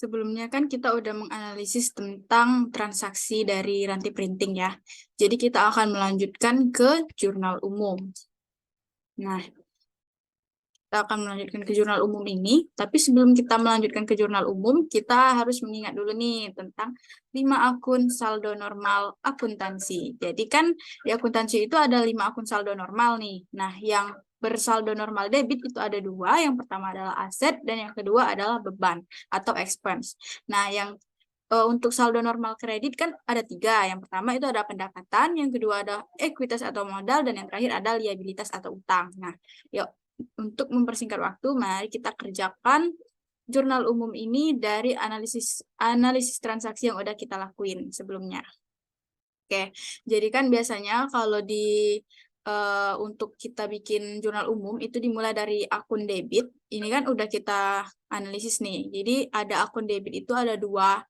Sebelumnya kan kita udah menganalisis tentang transaksi dari rantai printing ya. Jadi kita akan melanjutkan ke jurnal umum. Nah, kita akan melanjutkan ke jurnal umum ini, tapi sebelum kita melanjutkan ke jurnal umum, kita harus mengingat dulu nih tentang 5 akun saldo normal akuntansi. Jadi kan di akuntansi itu ada 5 akun saldo normal nih. Nah, yang bersaldo normal debit itu ada 2, yang pertama adalah aset dan yang kedua adalah beban atau expense. Nah, yang untuk saldo normal kredit kan ada 3. Yang pertama itu ada pendapatan, yang kedua ada ekuitas atau modal, dan yang terakhir ada liabilitas atau utang. Nah, yuk untuk mempersingkat waktu, mari kita kerjakan jurnal umum ini dari analisis transaksi yang udah kita lakuin sebelumnya. Oke, jadi kan biasanya kalau untuk kita bikin jurnal umum itu dimulai dari akun debit. Ini kan udah kita analisis nih. Jadi ada akun debit itu ada dua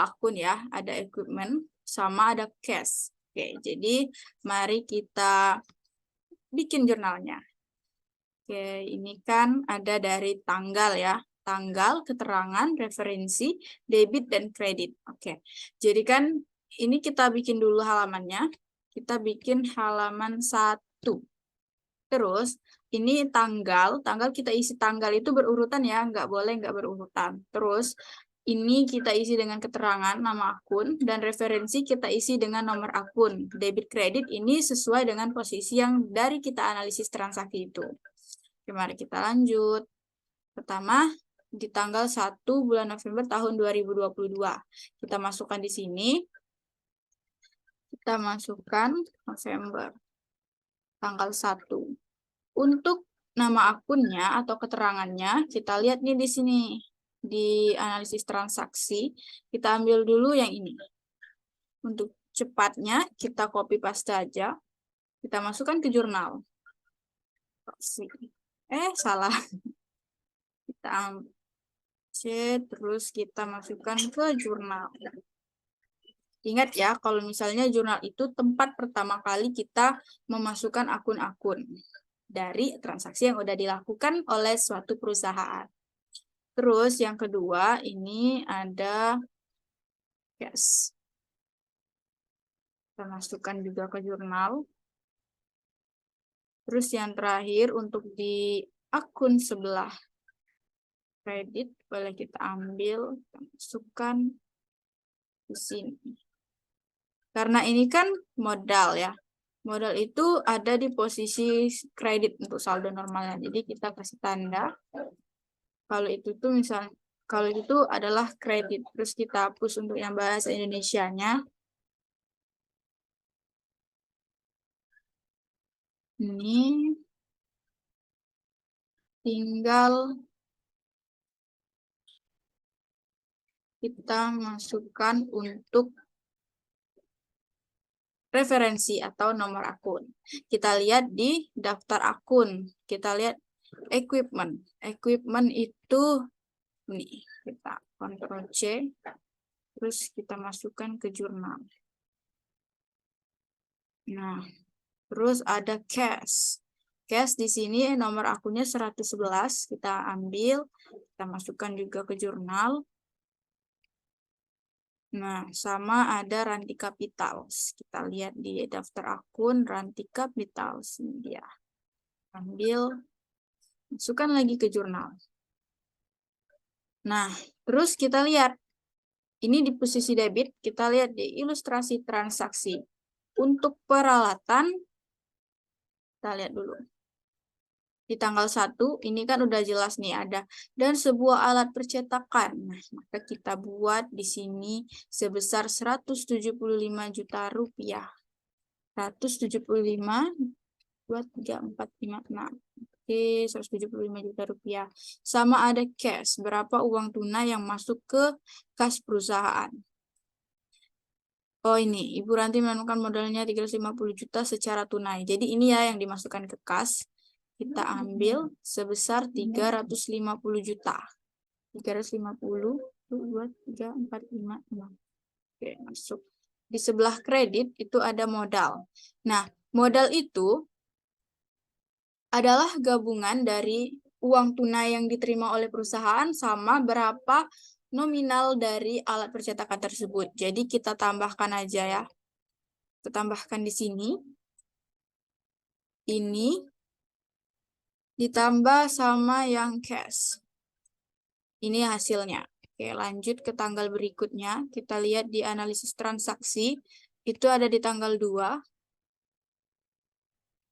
akun ya, ada equipment sama ada cash. Oke, jadi mari kita bikin jurnalnya. Oke, ini kan ada dari tanggal ya. Tanggal, keterangan, referensi, debit, dan kredit. Oke, jadi kan ini kita bikin dulu halamannya. Kita bikin halaman 1. Terus, ini tanggal kita isi tanggal itu berurutan ya, nggak boleh nggak berurutan. Terus, ini kita isi dengan keterangan nama akun, dan referensi kita isi dengan nomor akun. Debit kredit ini sesuai dengan posisi yang dari kita analisis transaksi itu. Oke, mari kita lanjut. Pertama, di tanggal 1 bulan November tahun 2022. Kita masukkan di sini. Kita masukkan November. Tanggal 1. Untuk nama akunnya atau keterangannya, kita lihat nih di sini. Di analisis transaksi, kita ambil dulu yang ini. Untuk cepatnya, kita copy paste aja. Kita masukkan ke jurnal. Salah. Kita ambil C, terus kita masukkan ke jurnal. Ingat ya, kalau misalnya jurnal itu tempat pertama kali kita memasukkan akun-akun dari transaksi yang udah dilakukan oleh suatu perusahaan. Terus yang kedua, ini ada cash. Kita masukkan juga ke jurnal. Terus yang terakhir, untuk di akun sebelah kredit, boleh kita ambil, kita masukkan di sini. Karena ini kan modal ya. Modal itu ada di posisi kredit untuk saldo normalnya. Jadi kita kasih tanda. Kalau itu tuh misalnya, kalau itu adalah kredit. Terus kita hapus untuk yang bahasa Indonesianya. Ini tinggal kita masukkan untuk referensi atau nomor akun. Kita lihat di daftar akun. Kita lihat equipment. Equipment itu nih, kita Ctrl C, terus kita masukkan ke jurnal. Nah, terus ada cash. Cash di sini nomor akunnya 111, kita ambil, kita masukkan juga ke jurnal. Nah, sama ada Ranti Capitals. Kita lihat di daftar akun Ranti Capitals. Ini dia. Ambil, masukkan lagi ke jurnal. Nah, terus kita lihat. Ini di posisi debit, kita lihat di ilustrasi transaksi. Untuk peralatan, kita lihat dulu. Di tanggal 1, ini kan udah jelas nih ada. Dan sebuah alat percetakan. Nah, maka kita buat di sini sebesar 175 juta rupiah. 175, 2, 3, 4, 5, 6. Oke, 175 juta rupiah. Sama ada cash, berapa uang tunai yang masuk ke kas perusahaan. Oh ini, Ibu Ranti menemukan modalnya 350 juta secara tunai. Jadi ini ya yang dimasukkan ke kas. Kita ambil sebesar 350 juta. 350, 2, 3, 4, 5, 6. Oke, masuk. Di sebelah kredit itu ada modal. Nah, modal itu adalah gabungan dari uang tunai yang diterima oleh perusahaan sama berapa nominal dari alat percetakan tersebut. Jadi kita tambahkan aja ya. Kita tambahkan di sini. Ini ditambah sama yang cash. Ini hasilnya. Oke, lanjut ke tanggal berikutnya. Kita lihat di analisis transaksi. Itu ada di tanggal 2.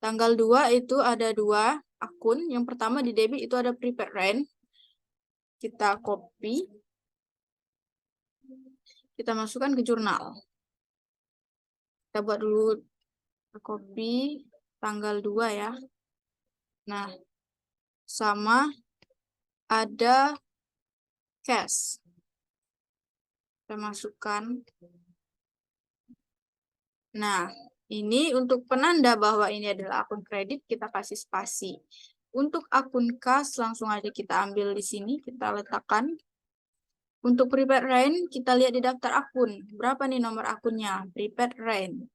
Tanggal 2 itu ada 2 akun. Yang pertama di debit itu ada prepaid rent. Kita copy. Kita masukkan ke jurnal. Kita buat dulu copy tanggal 2 ya. Nah, sama ada cash. Kita masukkan. Nah, ini untuk penanda bahwa ini adalah akun kredit, kita kasih spasi. Untuk akun kas, langsung aja kita ambil di sini, kita letakkan. Untuk prepaid rent, kita lihat di daftar akun. Berapa nih nomor akunnya? Prepaid rent.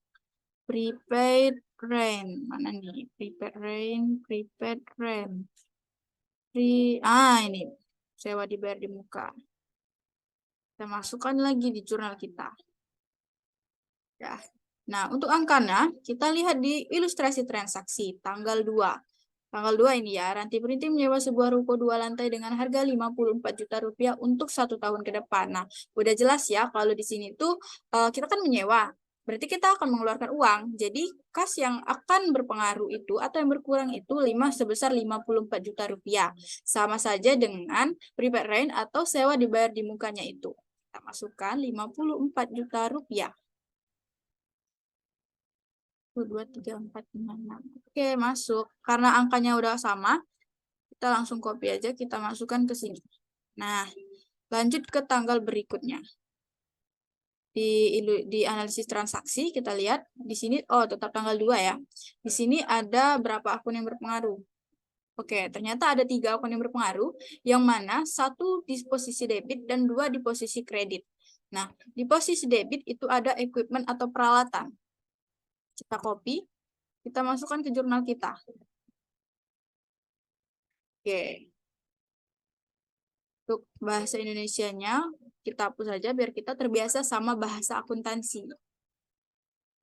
Prepaid rent. Mana nih? Prepaid rent, prepaid rent. Ini. Sewa dibayar di muka. Kita masukkan lagi di jurnal kita. Ya. Nah, untuk angkanya, kita lihat di ilustrasi transaksi, tanggal 2. Tanggal 2 ini ya, Ranti Printing menyewa sebuah ruko 2 lantai dengan harga 54 juta rupiah untuk 1 tahun ke depan. Nah, udah jelas ya, kalau di sini tuh kita kan menyewa. Berarti kita akan mengeluarkan uang. Jadi, kas yang akan berpengaruh itu atau yang berkurang itu sebesar 54 juta rupiah. Sama saja dengan prepaid rent atau sewa dibayar di mukanya itu. Kita masukkan 54 juta rupiah. 2, 3, 4, 5, 6. Oke, masuk. Karena angkanya udah sama, kita langsung copy aja, kita masukkan ke sini. Nah, lanjut ke tanggal berikutnya. Di analisis transaksi, kita lihat di sini, tetap tanggal 2 ya. Di sini ada berapa akun yang berpengaruh. Oke, ternyata ada 3 akun yang berpengaruh, yang mana 1 di posisi debit dan 2 di posisi kredit. Nah, di posisi debit itu ada equipment atau peralatan. Kita copy, kita masukkan ke jurnal kita. Oke. Untuk bahasa Indonesianya, kita hapus saja biar kita terbiasa sama bahasa akuntansi.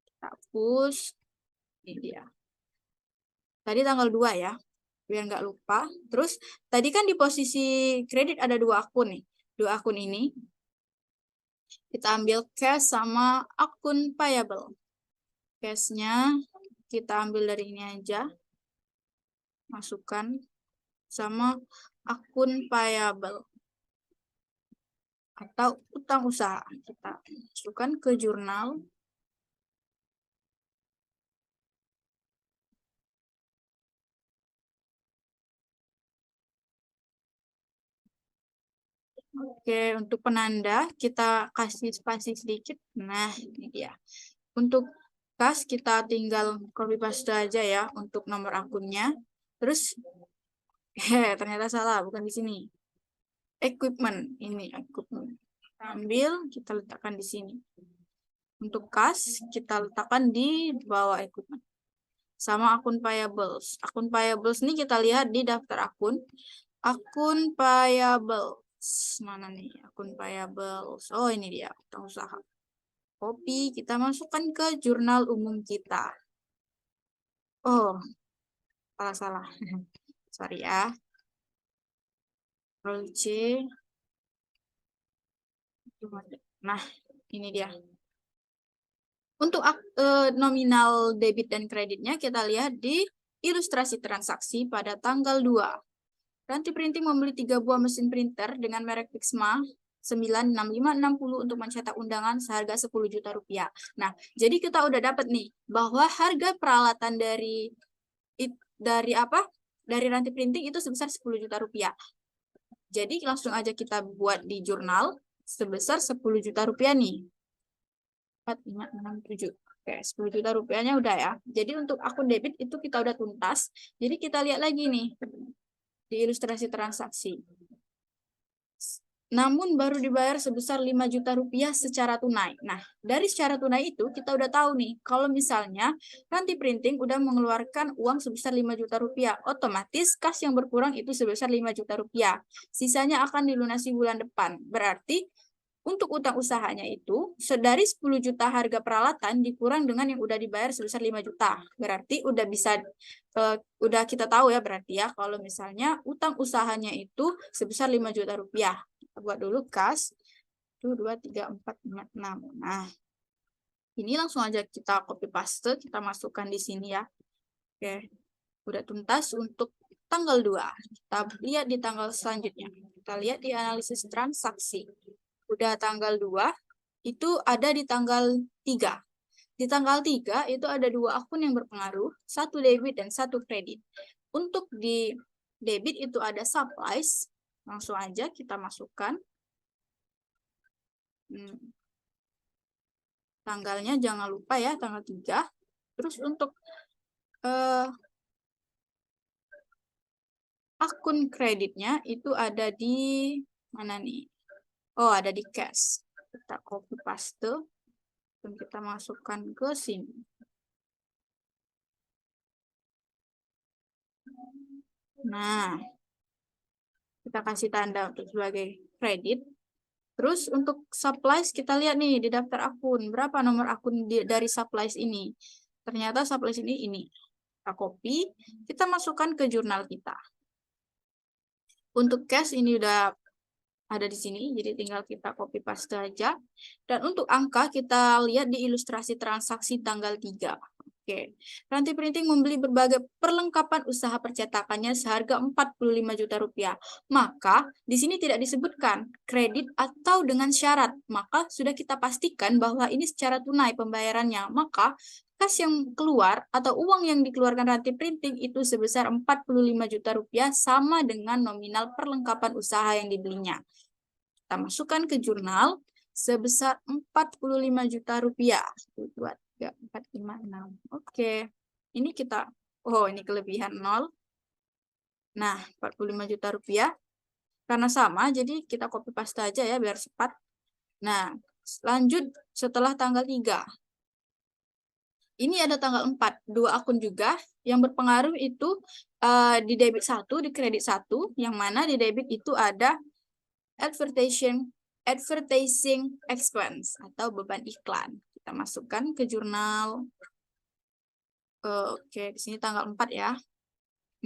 Kita hapus. Ini dia. Tadi tanggal 2 ya, biar nggak lupa. Terus, tadi kan di posisi kredit ada 2 akun nih. 2 akun ini. Kita ambil cash sama akun payable. Cash-nya kita ambil dari ini aja. Masukkan sama akun payable atau utang usaha. Kita masukkan ke jurnal. Oke, untuk penanda kita kasih spasi sedikit. Nah, ini dia. Untuk kas kita tinggal copy paste aja ya untuk nomor akunnya. Terus ternyata salah, bukan di sini. Equipment, ini equipment. Ambil, kita letakkan di sini. Untuk kas kita letakkan di bawah equipment. Sama akun payables. Akun payables ini kita lihat di daftar akun. Akun payables. Mana nih akun payables? Oh, ini dia, utang usaha. Copy, kita masukkan ke jurnal umum kita. Oh, salah. Sorry ya. Ctrl C. Nah, ini dia. Untuk nominal debit dan kreditnya kita lihat di ilustrasi transaksi pada tanggal 2. Ranti Printing membeli 3 buah mesin printer dengan merek Pixma 96560 untuk mencetak undangan seharga 10 juta rupiah. Nah, jadi kita udah dapat nih bahwa harga peralatan dari Ranti Printing itu sebesar 10 juta rupiah. Jadi langsung aja kita buat di jurnal sebesar 10 juta rupiah nih. 4, 5, 6, 7. Oke, 10 juta rupiahnya udah ya. Jadi untuk akun debit itu kita udah tuntas. Jadi kita lihat lagi nih di ilustrasi transaksi. namun baru dibayar sebesar 5 juta rupiah secara tunai. Nah, dari secara tunai itu kita udah tahu nih, kalau misalnya Ranti Printing udah mengeluarkan uang sebesar 5 juta rupiah, otomatis kas yang berkurang itu sebesar 5 juta rupiah. Sisanya akan dilunasi bulan depan. Berarti untuk utang usahanya itu, dari 10 juta harga peralatan dikurang dengan yang udah dibayar sebesar 5 juta. Berarti udah bisa, udah kita tahu ya berarti ya, kalau misalnya utang usahanya itu sebesar 5 juta rupiah. Kita buat dulu kas, 1, 2, 3, 4, 5, 6. Nah, ini langsung aja kita copy paste, kita masukkan di sini ya. Oke, udah tuntas untuk tanggal 2. Kita lihat di tanggal selanjutnya. Kita lihat di analisis transaksi. Udah tanggal 2, itu ada di tanggal 3. Di tanggal 3 itu ada 2 akun yang berpengaruh, satu debit dan satu kredit. Untuk di debit itu ada supplies, langsung aja kita masukkan. Tanggalnya jangan lupa ya, tanggal 3. Terus untuk akun kreditnya itu ada di mana nih? Oh, ada di cash. Kita copy paste dan kita masukkan ke sini. Nah, kita kasih tanda untuk sebagai kredit. Terus untuk supplies kita lihat nih di daftar akun. Berapa nomor akun dari supplies ini? Ternyata supplies ini. Kita copy, kita masukkan ke jurnal kita. Untuk cash ini udah ada di sini, jadi tinggal kita copy paste aja. Dan untuk angka kita lihat di ilustrasi transaksi tanggal 3. Oke, Ranti Printing membeli berbagai perlengkapan usaha percetakannya seharga 45 juta rupiah. Maka di sini tidak disebutkan kredit atau dengan syarat. Maka sudah kita pastikan bahwa ini secara tunai pembayarannya. Maka kas yang keluar atau uang yang dikeluarkan Ranti Printing itu sebesar 45 juta rupiah sama dengan nominal perlengkapan usaha yang dibelinya. Kita masukkan ke jurnal sebesar 45 juta rupiah. 1, 2, 3, 4, 5, 6. Oke. Ini kita, ini kelebihan 0. Nah, 45 juta rupiah. Karena sama, jadi kita copy paste aja ya biar cepat. Nah, lanjut setelah tanggal 3. Ini ada tanggal 4, 2 akun juga. Yang berpengaruh itu di debit 1, di kredit 1, yang mana di debit itu ada advertising expense atau beban iklan. Kita masukkan ke jurnal. Oke, di sini tanggal 4 ya.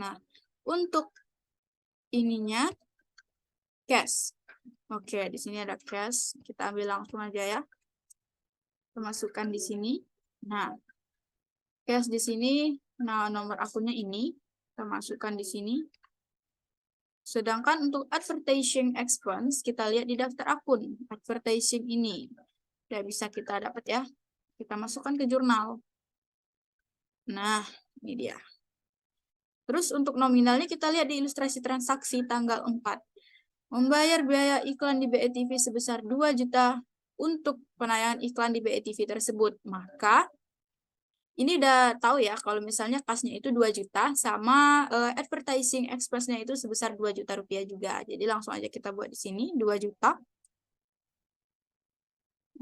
Nah, untuk ininya cash. Oke, di sini ada cash. Kita ambil langsung aja ya. Kita masukkan di sini. Nah, cash di sini, nah nomor akunnya ini kita masukkan di sini. Sedangkan untuk advertising expense, kita lihat di daftar akun. Advertising ini udah bisa kita dapat ya. Kita masukkan ke jurnal. Nah, ini dia. Terus untuk nominalnya kita lihat di ilustrasi transaksi tanggal 4. Membayar biaya iklan di BETV sebesar 2 juta untuk penayangan iklan di BETV tersebut. Maka ini udah tahu ya kalau misalnya kasnya itu 2 juta sama advertising expense-nya itu sebesar 2 juta rupiah juga. Jadi langsung aja kita buat di sini 2 juta.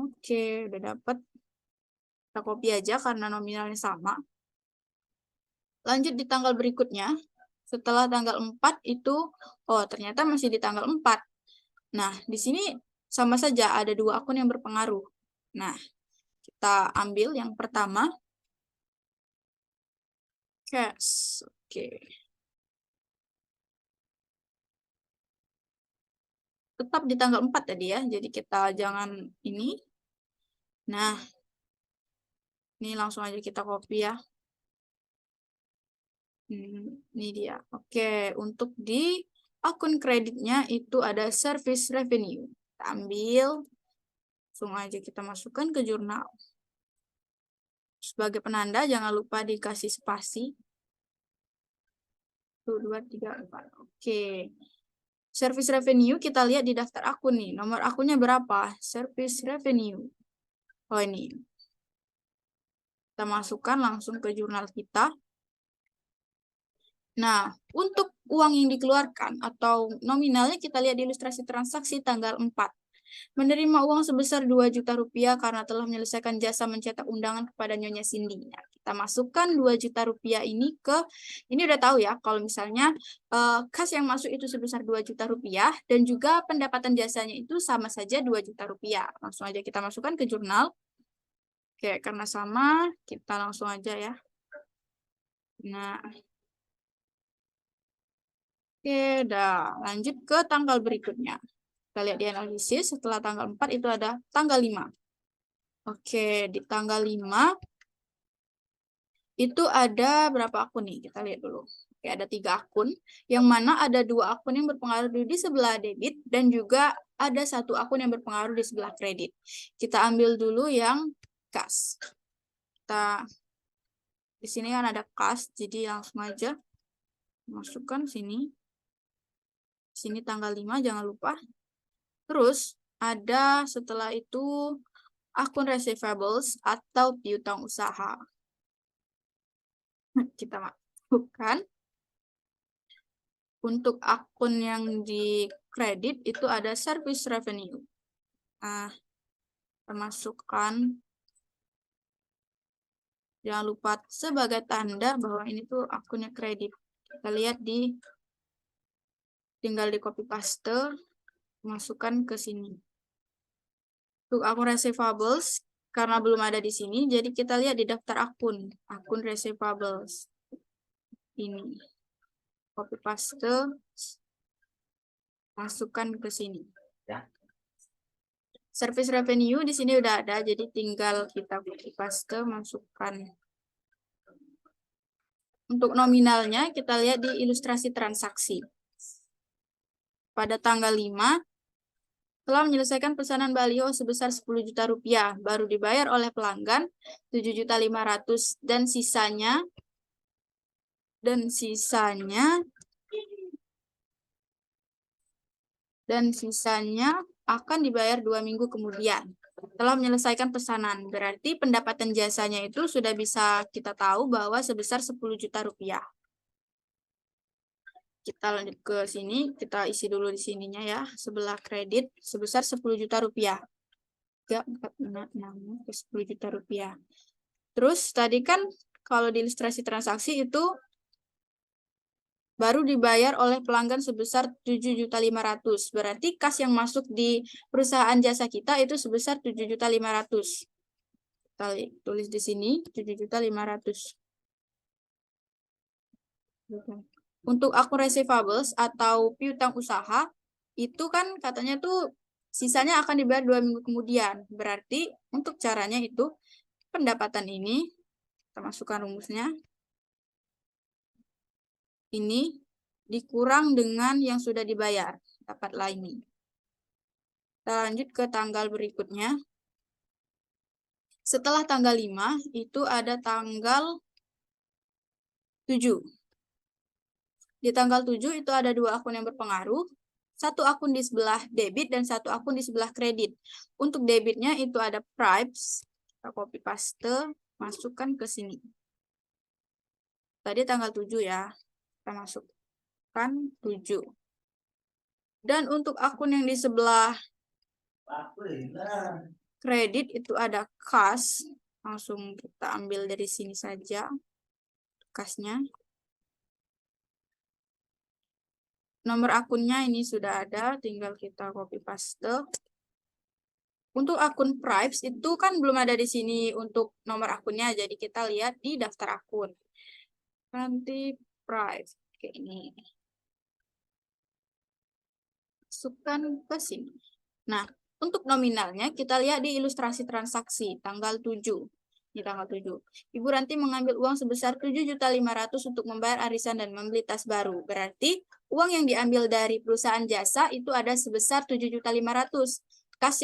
Oke, udah dapat. Kita copy aja karena nominalnya sama. Lanjut di tanggal berikutnya. Setelah tanggal 4 itu, ternyata masih di tanggal 4. Nah, di sini sama saja ada 2 akun yang berpengaruh. Nah, kita ambil yang pertama. Cash. Oke. Tetap di tanggal 4 tadi ya, jadi kita jangan ini. Nah, ini langsung aja kita copy ya. Ini dia. Oke, untuk di akun kreditnya itu ada service revenue. Kita ambil, langsung aja kita masukkan ke jurnal. Sebagai penanda, jangan lupa dikasih spasi. 1, 2, 3, 4. Oke. Service revenue kita lihat di daftar akun nih. Nomor akunnya berapa? Service revenue. Oh, ini. Kita masukkan langsung ke jurnal kita. Nah, untuk uang yang dikeluarkan atau nominalnya kita lihat di ilustrasi transaksi tanggal 4. Menerima uang sebesar 2 juta rupiah karena telah menyelesaikan jasa mencetak undangan kepada Nyonya Cindy. Nah, kita masukkan 2 juta rupiah ini ini udah tahu ya, kalau misalnya kas yang masuk itu sebesar 2 juta rupiah dan juga pendapatan jasanya itu sama saja 2 juta rupiah. Langsung aja kita masukkan ke jurnal. Oke, karena sama, kita langsung aja ya. Nah, oke, udah lanjut ke tanggal berikutnya. Kita lihat di analisis, setelah tanggal 4 itu ada tanggal 5. Oke, di tanggal 5 itu ada berapa akun nih? Kita lihat dulu. Oke, ada 3 akun, yang mana ada 2 akun yang berpengaruh di sebelah debit, dan juga ada 1 akun yang berpengaruh di sebelah kredit. Kita ambil dulu yang kas. Di sini kan ada kas, jadi langsung aja masukkan sini. Sini tanggal 5, jangan lupa. Terus, ada setelah itu akun receivables atau piutang usaha. Kita masukkan. Untuk akun yang di kredit itu ada service revenue. Nah, kita masukkan. Jangan lupa sebagai tanda bahwa ini tuh akunnya kredit. Kita lihat tinggal di copy paste, masukkan ke sini. Untuk akun receivables, karena belum ada di sini, jadi kita lihat di daftar akun receivables. Ini. Copy paste, masukkan ke sini. Ya. Service revenue di sini udah ada, jadi tinggal kita copy paste, masukkan. Untuk nominalnya, kita lihat di ilustrasi transaksi. Pada tanggal 5, telah menyelesaikan pesanan baliho sebesar 10 juta rupiah, baru dibayar oleh pelanggan 7.500.000 dan sisanya akan dibayar 2 minggu kemudian. Telah menyelesaikan pesanan, berarti pendapatan jasanya itu sudah bisa kita tahu bahwa sebesar 10 juta rupiah. Kita lanjut ke sini, kita isi dulu di sininya ya, sebelah kredit sebesar 10 juta rupiah. 3, 4, 5, 6, 10 juta rupiah. Terus tadi kan kalau di ilustrasi transaksi itu baru dibayar oleh pelanggan sebesar 7.500.000. Berarti kas yang masuk di perusahaan jasa kita itu sebesar 7.500.000. Kita tulis di sini 7.500.000. Untuk akun receivables atau piutang usaha, itu kan katanya tuh sisanya akan dibayar 2 minggu kemudian. Berarti untuk caranya itu, pendapatan ini, kita masukkan rumusnya, ini dikurang dengan yang sudah dibayar, dapatlah ini. Kita lanjut ke tanggal berikutnya. Setelah tanggal 5, itu ada tanggal 7. Di tanggal 7 itu ada 2 akun yang berpengaruh, 1 akun di sebelah debit dan 1 akun di sebelah kredit. Untuk debitnya itu ada Pripes, kita copy paste, masukkan ke sini. Tadi tanggal 7 ya, kita masukkan 7. Dan untuk akun yang di sebelah kredit itu ada kas, langsung kita ambil dari sini saja kasnya. Nomor akunnya ini sudah ada, tinggal kita copy paste. Untuk akun Pripes itu kan belum ada di sini untuk nomor akunnya, jadi kita lihat di daftar akun. Nanti Pripes kayak ini. Masukkan ke sini. Nah, untuk nominalnya kita lihat di ilustrasi transaksi tanggal 7. Di tanggal 7. Ibu Ranti mengambil uang sebesar 7.500.000 untuk membayar arisan dan membeli tas baru. Berarti uang yang diambil dari perusahaan jasa itu ada sebesar 7.500.000. Kas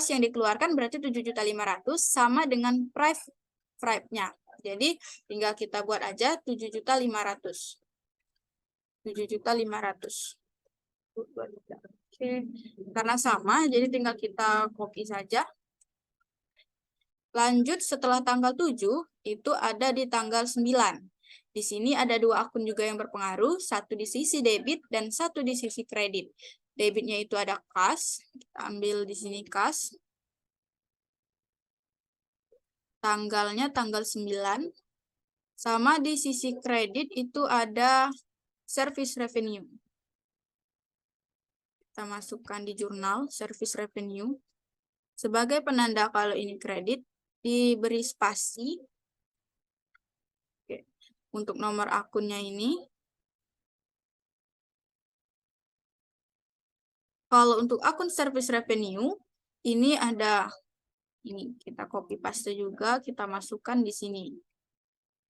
yang dikeluarkan berarti 7.500.000 sama dengan Pripes-nya. Jadi tinggal kita buat aja 7.500.000. 7.500.000. Oke, karena sama, jadi tinggal kita copy saja. Lanjut setelah tanggal 7, itu ada di tanggal 9. Di sini ada dua akun juga yang berpengaruh, satu di sisi debit dan satu di sisi kredit. Debitnya itu ada kas, kita ambil di sini kas. Tanggalnya tanggal 9. Sama di sisi kredit itu ada service revenue. Kita masukkan di jurnal service revenue. Sebagai penanda kalau ini kredit, diberi spasi. Oke. Untuk nomor akunnya ini. Kalau untuk akun service revenue, ini ada, ini kita copy paste juga, kita masukkan di sini.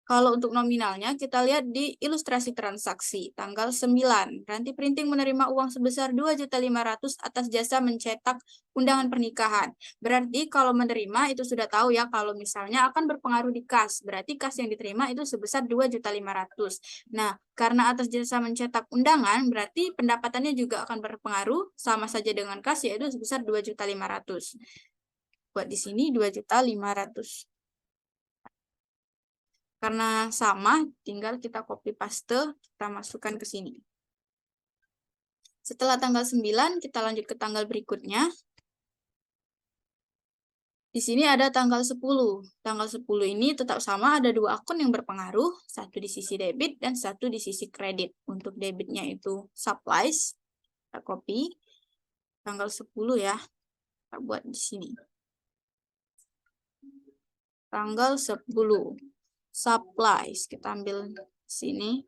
Kalau untuk nominalnya, kita lihat di ilustrasi transaksi, tanggal 9. Ranti Printing menerima uang sebesar 2.500.000 atas jasa mencetak undangan pernikahan. Berarti kalau menerima, itu sudah tahu ya, kalau misalnya akan berpengaruh di kas. Berarti kas yang diterima itu sebesar 2.500.000. Nah, karena atas jasa mencetak undangan, berarti pendapatannya juga akan berpengaruh, sama saja dengan kas, yaitu sebesar 2.500.000. Buat di sini 2.500.000. Karena sama, tinggal kita copy paste, kita masukkan ke sini. Setelah tanggal 9, kita lanjut ke tanggal berikutnya. Di sini ada tanggal 10. Tanggal 10 ini tetap sama, ada dua akun yang berpengaruh, satu di sisi debit dan satu di sisi kredit. Untuk debitnya itu supplies, kita copy. Tanggal 10 ya, kita buat di sini. Tanggal 10. Supplies, kita ambil sini.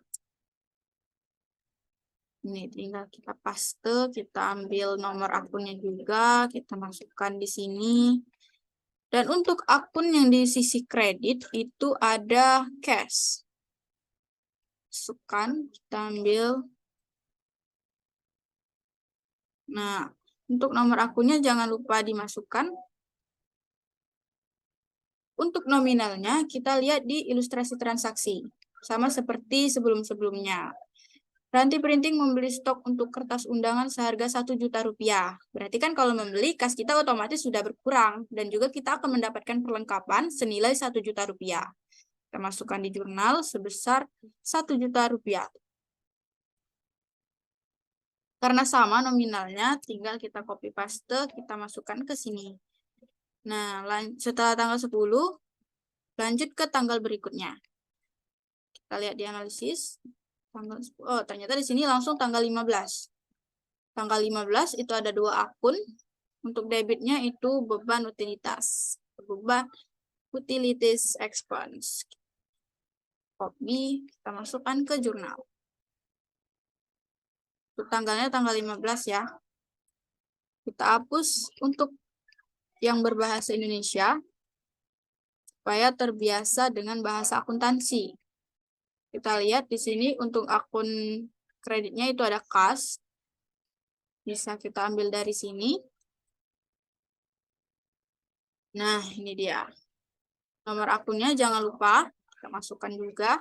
Ini tinggal kita paste, kita ambil nomor akunnya juga, kita masukkan di sini. Dan untuk akun yang di sisi kredit itu ada cash. Masukkan, kita ambil. Nah, untuk nomor akunnya jangan lupa dimasukkan. Untuk nominalnya, kita lihat di ilustrasi transaksi. Sama seperti sebelum-sebelumnya. Ranti Printing membeli stok untuk kertas undangan seharga 1 juta rupiah. Berarti kan kalau membeli, kas kita otomatis sudah berkurang. Dan juga kita akan mendapatkan perlengkapan senilai 1 juta rupiah. Kita masukkan di jurnal sebesar 1 juta rupiah. Karena sama nominalnya, tinggal kita copy paste, kita masukkan ke sini. Nah, setelah tanggal 10, lanjut ke tanggal berikutnya. Kita lihat di analisis. Oh, ternyata di sini langsung tanggal 15. Tanggal 15 itu ada dua akun. Untuk debitnya itu beban utilitas. Beban utilities expense. Copy, kita masukkan ke jurnal. Untuk tanggalnya tanggal 15 ya. Kita hapus untuk yang berbahasa Indonesia supaya terbiasa dengan bahasa akuntansi. Kita lihat di sini untuk akun kreditnya itu ada kas. Bisa kita ambil dari sini. Nah, ini dia. Nomor akunnya jangan lupa kita masukkan juga.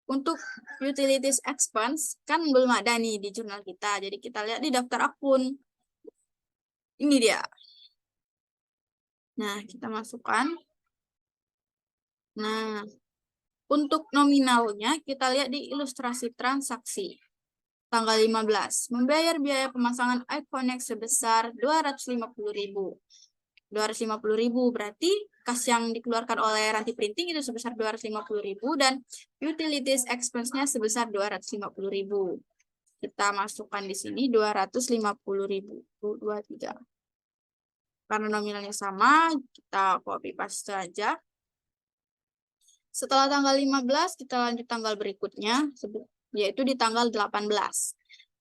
Untuk utilities expense kan belum ada nih di jurnal kita. Jadi kita lihat di daftar akun. Ini dia. Nah, kita masukkan. Nah, untuk nominalnya kita lihat di ilustrasi transaksi. Tanggal 15, membayar biaya pemasangan iConnect sebesar 250.000. 250.000 berarti kas yang dikeluarkan oleh Ranti Printing itu sebesar 250.000 dan utilities expense-nya sebesar 250.000. Kita masukkan di sini 250.000. 23. Karena nominalnya sama, kita copy paste aja. Setelah tanggal 15, kita lanjut tanggal berikutnya, yaitu di tanggal 18.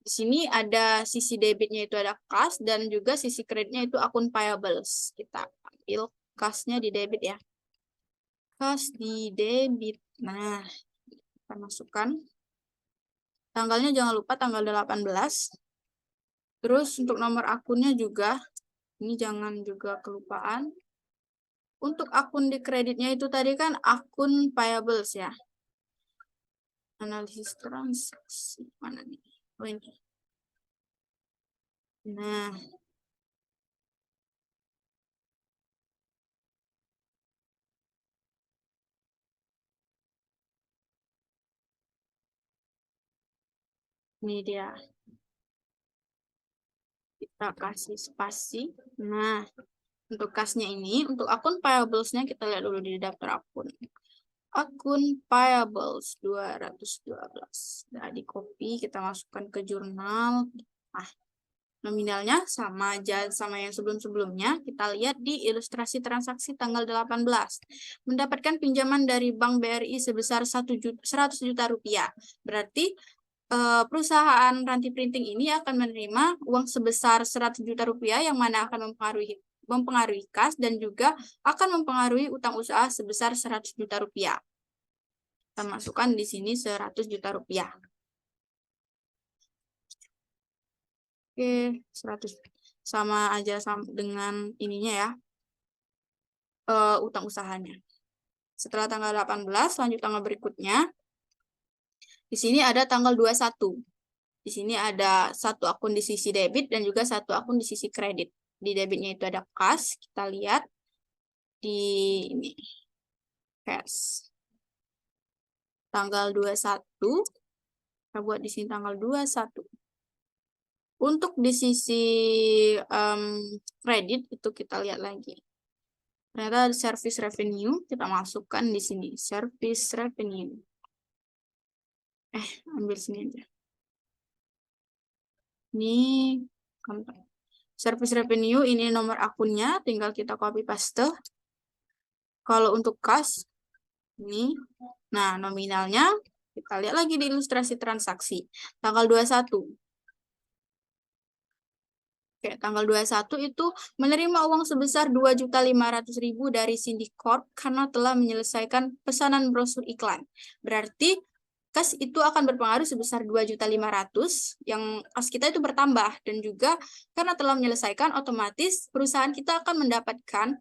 Di sini ada sisi debitnya itu ada kas, dan juga sisi kreditnya itu akun payables. Kita ambil kasnya di debit ya. Kas di debit. Nah, kita masukkan. Tanggalnya jangan lupa tanggal 18. Terus untuk nomor akunnya juga, ini jangan juga kelupaan. Untuk akun di kreditnya itu tadi kan akun payables ya. Analisis transaksi. Mana nih? Oh ini. Nah. Ini dia. Kita kasih spasi. Nah, untuk kasnya ini, untuk akun payables-nya kita lihat dulu di daftar akun. Akun payables 212. Nah, di copy, kita masukkan ke jurnal. Nah, nominalnya sama aja sama yang sebelum-sebelumnya. Kita lihat di ilustrasi transaksi tanggal 18. Mendapatkan pinjaman dari Bank BRI sebesar 100 juta rupiah. Berarti perusahaan Ranti Printing ini akan menerima uang sebesar 100 juta rupiah yang mana akan mempengaruhi kas dan juga akan mempengaruhi utang usaha sebesar 100 juta rupiah. Kita masukkan di sini 100 juta rupiah. Oke, 100 sama aja dengan ininya ya, utang usahanya. Setelah tanggal 18, lanjut tanggal berikutnya. Di sini ada tanggal 21. Di sini ada satu akun di sisi debit dan juga satu akun di sisi kredit. Di debitnya itu ada kas, kita lihat di ini. Cash. Tanggal 21, kita buat di sini tanggal 21. Untuk di sisi kredit itu kita lihat lagi. Ternyata ada service revenue, kita masukkan di sini. Service revenue. Ambil sini aja. Ini service revenue, ini nomor akunnya, tinggal kita copy paste. Kalau untuk kas, ini. Nah, nominalnya, kita lihat lagi di ilustrasi transaksi. Tanggal 21. Oke, tanggal 21 itu menerima uang sebesar 2.500.000 dari Cindy Corp karena telah menyelesaikan pesanan brosur iklan. Berarti kas itu akan berpengaruh sebesar 2.500.000 yang kas kita itu bertambah dan juga karena telah menyelesaikan otomatis perusahaan kita akan mendapatkan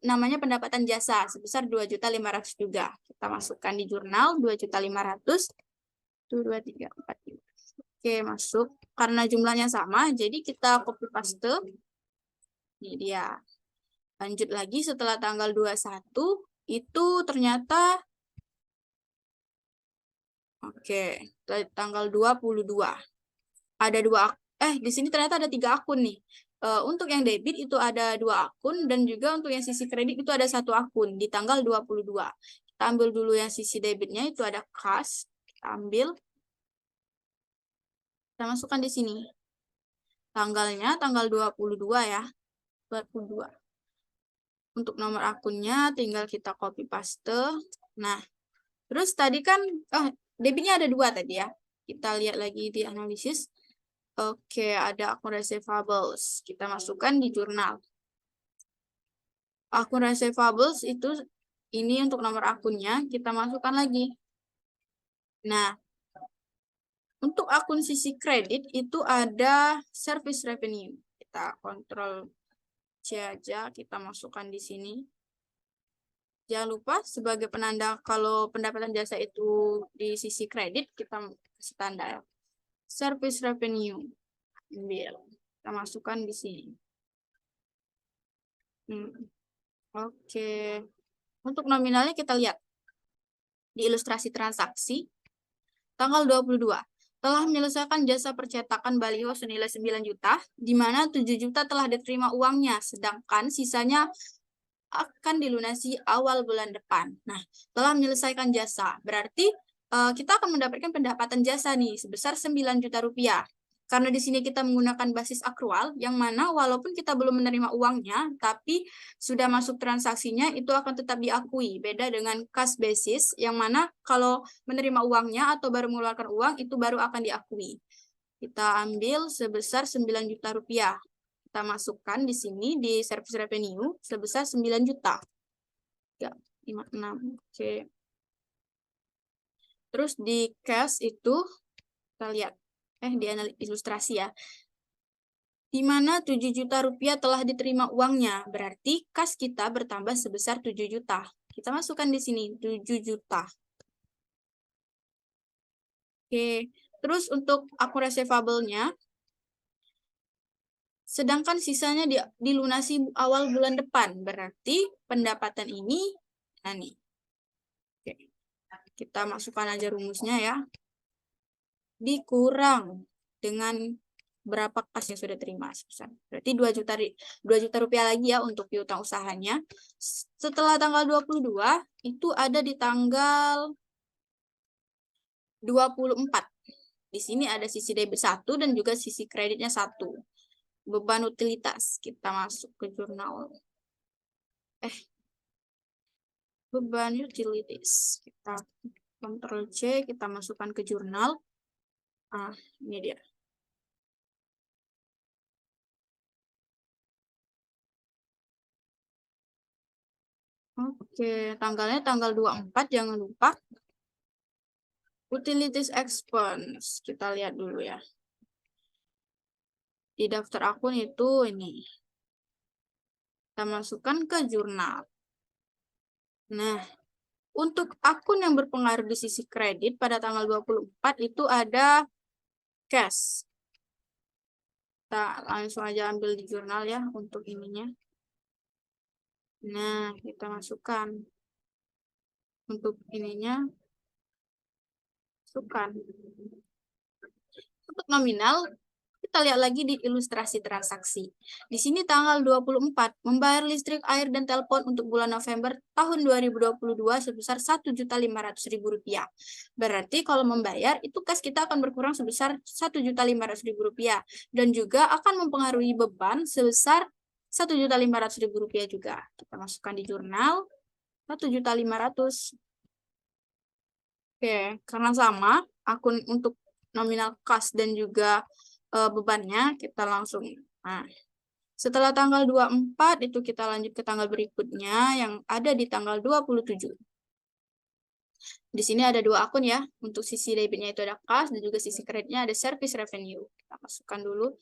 namanya pendapatan jasa sebesar 2.500.000 juga. Kita masukkan di jurnal 2.500.000. 1 2 3 4 5. Oke, masuk. Karena jumlahnya sama, jadi kita copy paste. Ini dia. Lanjut lagi setelah tanggal 21, itu ternyata oke, tanggal 22. Ada di sini ternyata ada 3 akun nih. Untuk yang debit itu ada 2 akun dan juga untuk yang sisi kredit itu ada 1 akun di tanggal 22. Kita ambil dulu yang sisi debitnya itu ada kas. Kita ambil. Kita masukkan di sini. Tanggalnya tanggal 22 ya. 22. Untuk nomor akunnya tinggal kita copy paste. Nah, terus tadi kan debitnya ada 2 tadi ya. Kita lihat lagi di analisis. Oke, ada akun receivables. Kita masukkan di jurnal. Akun receivables itu ini untuk nomor akunnya kita masukkan lagi. Nah, untuk akun sisi kredit itu ada service revenue. Kita kontrol C aja, kita masukkan di sini. Jangan lupa sebagai penanda kalau pendapatan jasa itu di sisi kredit, kita kasih tanda ya. Service revenue. Ambil. Kita masukkan di sini. Oke. Untuk nominalnya kita lihat. Di ilustrasi transaksi, tanggal 22. Telah menyelesaikan jasa percetakan baliho senilai 9 juta, di mana 7 juta telah diterima uangnya, sedangkan sisanya akan dilunasi awal bulan depan. Nah, telah menyelesaikan jasa. Berarti kita akan mendapatkan pendapatan jasa nih sebesar 9 juta rupiah. Karena di sini kita menggunakan basis akrual, yang mana walaupun kita belum menerima uangnya, tapi sudah masuk transaksinya, itu akan tetap diakui. Beda dengan cash basis, yang mana kalau menerima uangnya atau baru mengeluarkan uang, itu baru akan diakui. Kita ambil sebesar 9 juta rupiah. Kita masukkan di sini di service revenue sebesar 9 juta. 356. Oke. Terus di cash itu kita lihat di ilustrasi ya. Di mana 7 juta rupiah telah diterima uangnya, berarti kas kita bertambah sebesar 7 juta. Kita masukkan di sini 7 juta. Oke. Terus untuk akun receivable-nya, sedangkan sisanya dilunasi awal bulan depan. Berarti pendapatan ini, nah nih. Oke. Kita masukkan aja rumusnya ya. dikurang dengan berapa kas yang sudah terima. Berarti 2 juta rupiah lagi ya untuk piutang usahanya. Setelah tanggal 22 itu ada di tanggal 24. Di sini ada sisi debit 1 dan juga sisi kreditnya 1. Beban utilitas. Kita masuk ke jurnal. Beban utilities. Kita Ctrl C, kita masukkan ke jurnal. Ini dia. Oke, tanggalnya tanggal 24, jangan lupa. Utilities expense, kita lihat dulu ya. Di daftar akun itu ini. Kita masukkan ke jurnal. Nah, untuk akun yang berpengaruh di sisi kredit pada tanggal 24 itu ada cash. Kita langsung aja ambil di jurnal ya untuk ininya. Nah, kita masukkan. Untuk ininya, masukkan. Untuk nominal, kita lihat lagi di ilustrasi transaksi. Di sini tanggal 24, membayar listrik, air, dan telepon untuk bulan November tahun 2022 sebesar Rp1.500.000. Berarti kalau membayar, itu kas kita akan berkurang sebesar Rp1.500.000. Dan juga akan mempengaruhi beban sebesar Rp1.500.000 juga. Kita masukkan di jurnal, Rp1.500.000. Oke, karena sama, akun untuk nominal kas dan juga bebannya, kita langsung. Nah, setelah tanggal 24, itu kita lanjut ke tanggal berikutnya, yang ada di tanggal 27. Di sini ada 2 akun ya, untuk sisi debitnya itu ada kas, dan juga sisi kreditnya ada service revenue. Kita masukkan dulu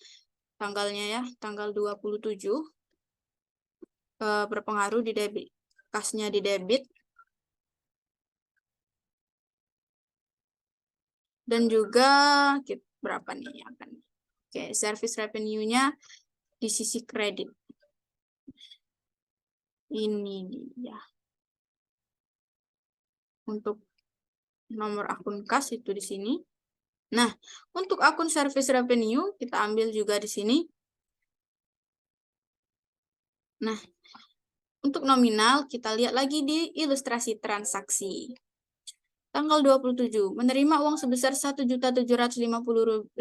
tanggalnya ya, tanggal 27, berpengaruh di debit. Kasnya di debit. Dan juga berapa nih akan? Oke, service revenue-nya di sisi kredit. Ini dia. Untuk nomor akun kas itu di sini. Nah, untuk akun service revenue kita ambil juga di sini. Nah, untuk nominal kita lihat lagi di ilustrasi transaksi. Tanggal 27, menerima uang sebesar Rp1.750.000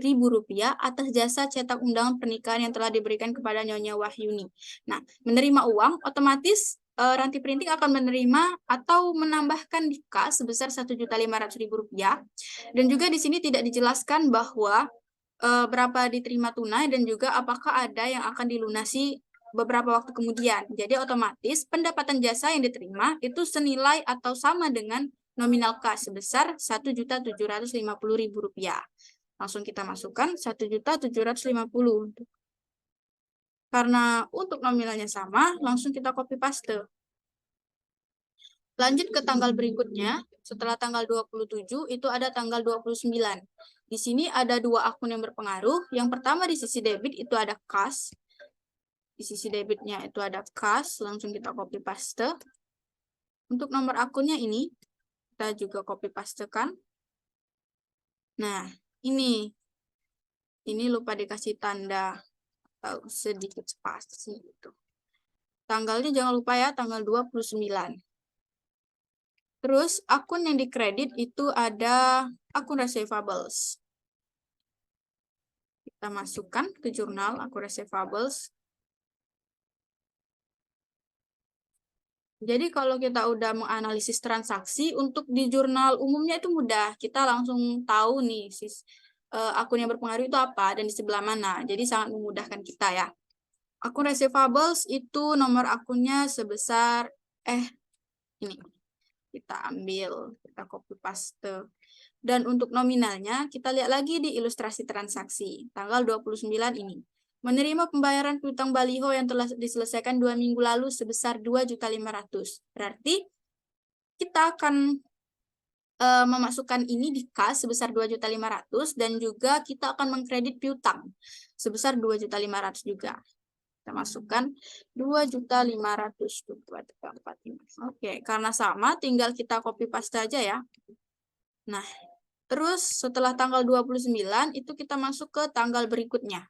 atas jasa cetak undangan pernikahan yang telah diberikan kepada Nyonya Wahyuni. Nah, menerima uang, otomatis Ranti Printing akan menerima atau menambahkan di kas sebesar Rp1.500.000. Dan juga di sini tidak dijelaskan bahwa berapa diterima tunai dan juga apakah ada yang akan dilunasi beberapa waktu kemudian. Jadi otomatis pendapatan jasa yang diterima itu senilai atau sama dengan nominal kas sebesar Rp1.750.000. Langsung kita masukkan 1.750.000. Karena untuk nominalnya sama, langsung kita copy paste. Lanjut ke tanggal berikutnya, setelah tanggal 27 itu ada tanggal 29. Di sini ada 2 akun yang berpengaruh. Yang pertama di sisi debit itu ada kas. Di sisi debitnya itu ada kas, langsung kita copy paste. Untuk nomor akunnya ini, kita juga copy pastekan. Nah, ini lupa dikasih tanda atau sedikit spasi gitu. Tanggalnya jangan lupa ya, tanggal 29. Terus akun yang dikredit itu ada akun receivables. Kita masukkan ke jurnal akun receivables. Jadi kalau kita udah menganalisis transaksi, untuk di jurnal umumnya itu mudah. Kita langsung tahu nih akun yang berpengaruh itu apa dan di sebelah mana. Jadi sangat memudahkan kita ya. Akun receivables itu nomor akunnya sebesar, ini. Kita ambil, kita copy paste. Dan untuk nominalnya, kita lihat lagi di ilustrasi transaksi. Tanggal 29 ini. Menerima pembayaran piutang baliho yang telah diselesaikan 2 minggu lalu sebesar Rp2.500.000. Berarti kita akan memasukkan ini di kas sebesar Rp2.500.000 dan juga kita akan mengkredit piutang sebesar Rp2.500.000 juga. Kita masukkan Rp2.500.000. Oke, karena sama tinggal kita copy paste aja ya. Nah, Terus setelah tanggal 29 itu kita masuk ke tanggal berikutnya.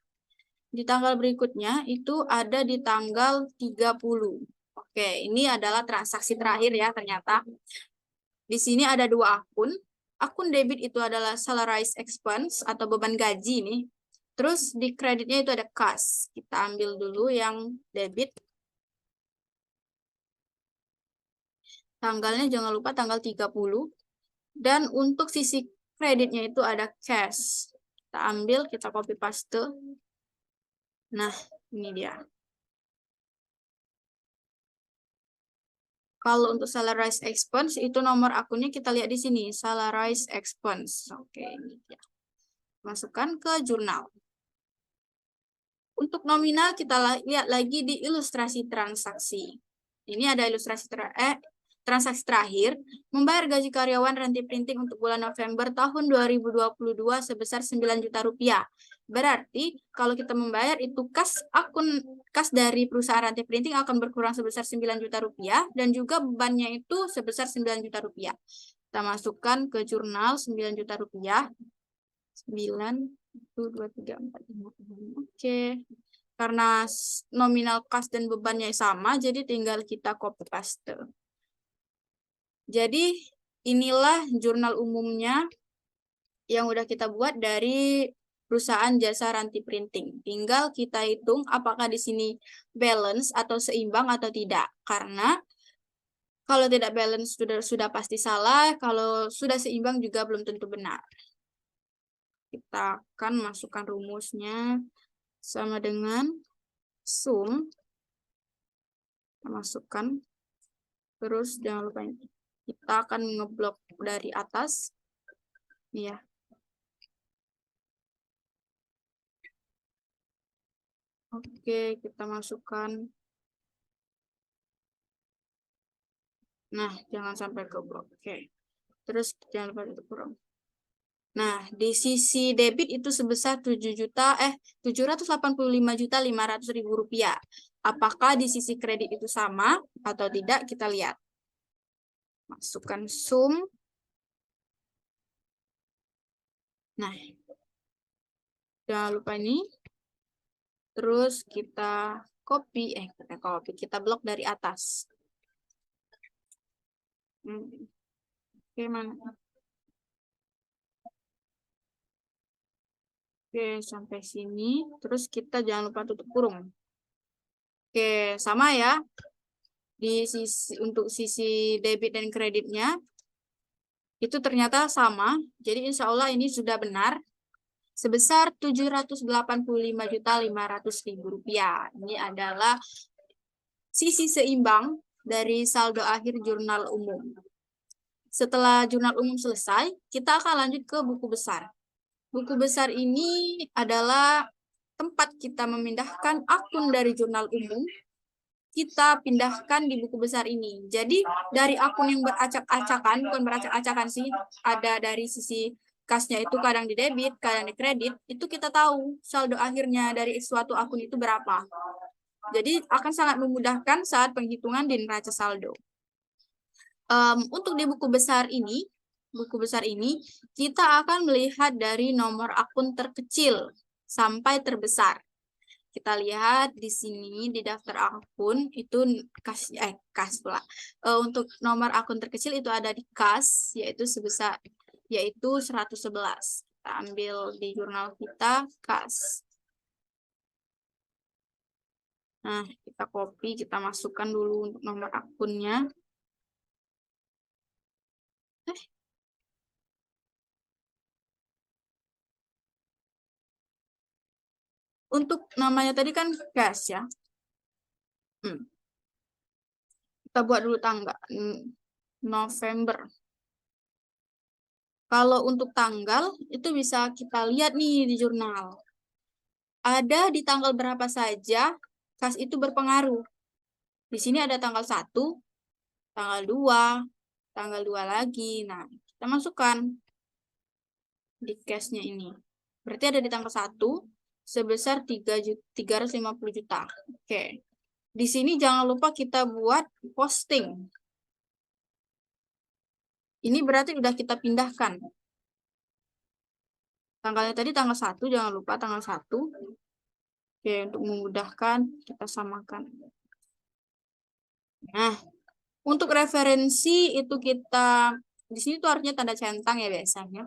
Di tanggal berikutnya itu ada di tanggal 30. Oke, ini adalah transaksi terakhir ya ternyata. Di sini ada dua akun. Akun debit itu adalah salarized expense atau beban gaji nih. Terus di kreditnya itu ada kas. Kita ambil dulu yang debit. Tanggalnya jangan lupa tanggal 30. Dan untuk sisi kreditnya itu ada cash. Kita ambil, kita copy paste. Nah, ini dia. Kalau untuk salarized expense, itu nomor akunnya kita lihat di sini. Salarized expense. Oke, ini dia. Masukkan ke jurnal. Untuk nominal, kita lihat lagi di ilustrasi transaksi. Ini ada ilustrasi transaksi terakhir, membayar gaji karyawan Ranti Printing untuk bulan November tahun 2022 sebesar 9 juta rupiah. Berarti kalau kita membayar itu kas dari perusahaan Ranti Printing akan berkurang sebesar 9 juta rupiah dan juga bebannya itu sebesar 9 juta rupiah. Kita masukkan ke jurnal 9 juta rupiah. 9, 1, 2, 3, 4, 5, 6. Oke. Karena nominal kas dan bebannya sama, jadi tinggal kita copy paste. Jadi inilah jurnal umumnya yang udah kita buat dari perusahaan jasa Ranti Printing. Tinggal kita hitung apakah di sini balance atau seimbang atau tidak. Karena kalau tidak balance sudah pasti salah, kalau sudah seimbang juga belum tentu benar. Kita akan masukkan rumusnya sama dengan sum. Kita masukkan. Terus jangan lupa ini. Kita akan ngeblok dari atas. Ya. Oke, kita masukkan. Nah, jangan sampai ke blok. Oke. Terus jangan lupa itu kurang. Nah, di sisi debit itu sebesar 785.500.000 rupiah. Apakah di sisi kredit itu sama atau tidak? Kita lihat. Masukkan sum. Nah, jangan lupa ini. Terus kita kita blok dari atas. Oke, mana? Oke, sampai sini. Terus kita jangan lupa tutup kurung. Oke, sama ya. Untuk sisi debit dan kreditnya, itu ternyata sama. Jadi insya Allah ini sudah benar. Sebesar 785.500.000 rupiah. Ini adalah sisi seimbang dari saldo akhir jurnal umum. Setelah jurnal umum selesai, kita akan lanjut ke buku besar. Buku besar ini adalah tempat kita memindahkan akun dari jurnal umum, kita pindahkan di buku besar ini. Jadi dari akun yang beracak-acakan, bukan beracak-acakan sih, ada dari sisi kasnya itu kadang di debit, kadang di kredit, itu kita tahu saldo akhirnya dari suatu akun itu berapa. Jadi akan sangat memudahkan saat penghitungan di neraca saldo. Untuk di buku besar ini kita akan melihat dari nomor akun terkecil sampai terbesar. Kita lihat di sini di daftar akun itu kas pula. Untuk nomor akun terkecil itu ada di kas yaitu 111. Kita ambil di jurnal kita kas. Nah, kita copy, kita masukkan dulu untuk nomor akunnya. Untuk namanya tadi kan gas ya. Kita buat dulu tanggal November. Kalau untuk tanggal itu bisa kita lihat nih di jurnal. Ada di tanggal berapa saja kas itu berpengaruh. Di sini ada tanggal 1, tanggal 2, tanggal 2 lagi. Nah, kita masukkan di cashnya ini. Berarti ada di tanggal 1 sebesar 350 juta. Oke. Di sini jangan lupa kita buat posting. Ini berarti udah kita pindahkan. Tanggalnya tadi tanggal 1, jangan lupa tanggal 1. Oke, untuk memudahkan kita samakan. Nah, untuk referensi itu kita di sini tuh harusnya tanda centang ya biasanya.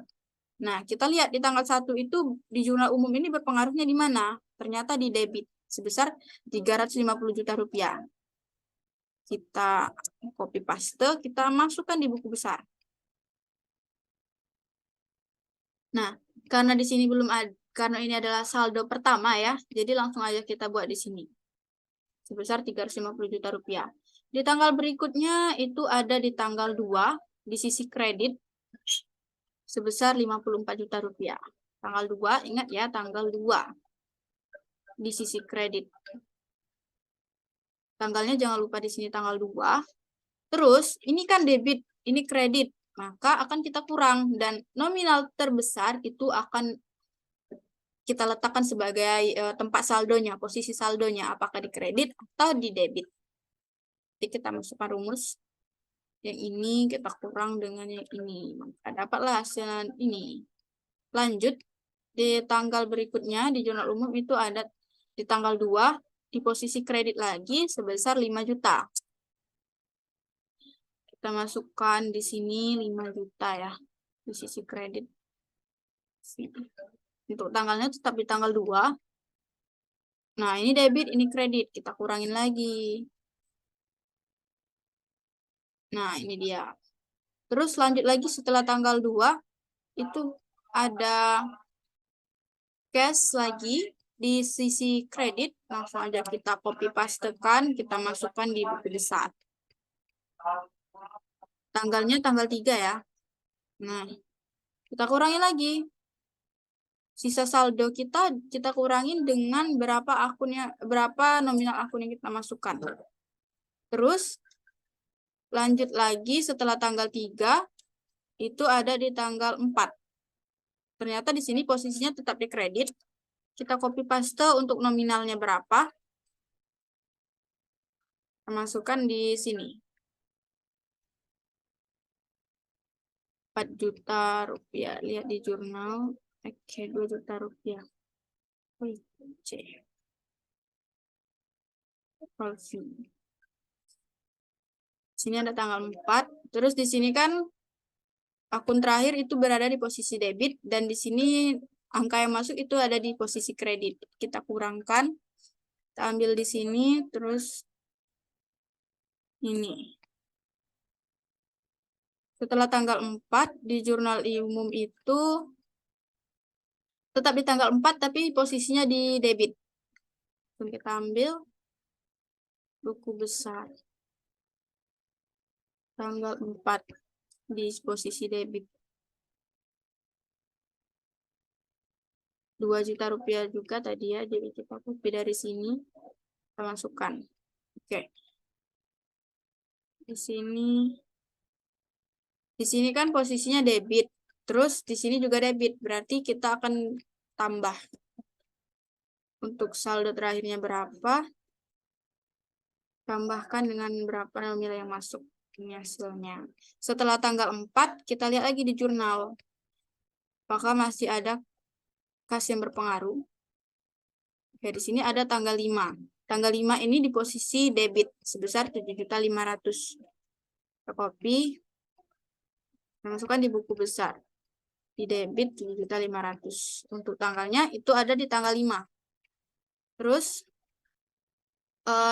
Nah, kita lihat di tanggal 1 itu di jurnal umum ini berpengaruhnya di mana? Ternyata di debit sebesar 350 juta rupiah. Kita copy paste, kita masukkan di buku besar. Nah, karena di sini belum ada, karena ini adalah saldo pertama ya, jadi langsung aja kita buat di sini. Sebesar 350 juta rupiah. Di tanggal berikutnya itu ada di tanggal 2, di sisi kredit, sebesar 54 juta rupiah. Tanggal 2, ingat ya, tanggal 2 di sisi kredit. Tanggalnya jangan lupa di sini tanggal 2. Terus, ini kan debit, ini kredit. Maka akan kita kurang. Dan nominal terbesar itu akan kita letakkan sebagai tempat saldonya, posisi saldonya. Apakah di kredit atau di debit. Jadi kita masukkan rumus. Yang ini kita kurang dengan yang ini. Maka dapatlah hasil ini. Lanjut, di tanggal berikutnya di jurnal umum itu ada di tanggal 2 di posisi kredit lagi sebesar 5 juta. Kita masukkan di sini 5 juta ya di sisi kredit. Untuk tanggalnya tetap di tanggal 2. Nah, ini debit, ini kredit. Kita kurangin lagi. Nah, ini dia. Terus lanjut lagi setelah tanggal 2 itu ada cash lagi di sisi kredit. Langsung aja kita copy pastekan, kita masukkan di buku besar. Tanggalnya tanggal 3 ya. Nah, kita kurangi lagi. Sisa saldo kita kurangin dengan berapa nominal akun yang kita masukkan. Terus lanjut lagi setelah tanggal 3 itu ada di tanggal 4. Ternyata di sini posisinya tetap di kredit. Kita copy paste untuk nominalnya berapa. Kita masukkan di sini. 4 juta rupiah. Lihat di jurnal. Oke, 2 juta rupiah. C. Sini ada tanggal 4. Terus di sini kan akun terakhir itu berada di posisi debit dan di sini angka yang masuk itu ada di posisi kredit. Kita kurangkan. Kita ambil di sini terus ini. Setelah tanggal 4 di jurnal umum itu tetap di tanggal 4 tapi posisinya di debit. Kita ambil buku besar. Tanggal 4 di posisi debit. 2 juta rupiah juga tadi ya, jadi kita copy dari sini, kita masukkan. Oke. Di sini kan posisinya debit, terus di sini juga debit, berarti kita akan tambah. Untuk saldo terakhirnya berapa, tambahkan dengan berapa nominal yang masuk. Ini hasilnya. Setelah tanggal 4, kita lihat lagi di jurnal. Apakah masih ada kas yang berpengaruh? Oke, di sini ada tanggal 5. Tanggal 5 ini di posisi debit sebesar 7.500.000. Kita copy. Kita masukkan di buku besar. Di debit 7.500.000. Untuk tanggalnya itu ada di tanggal 5. Terus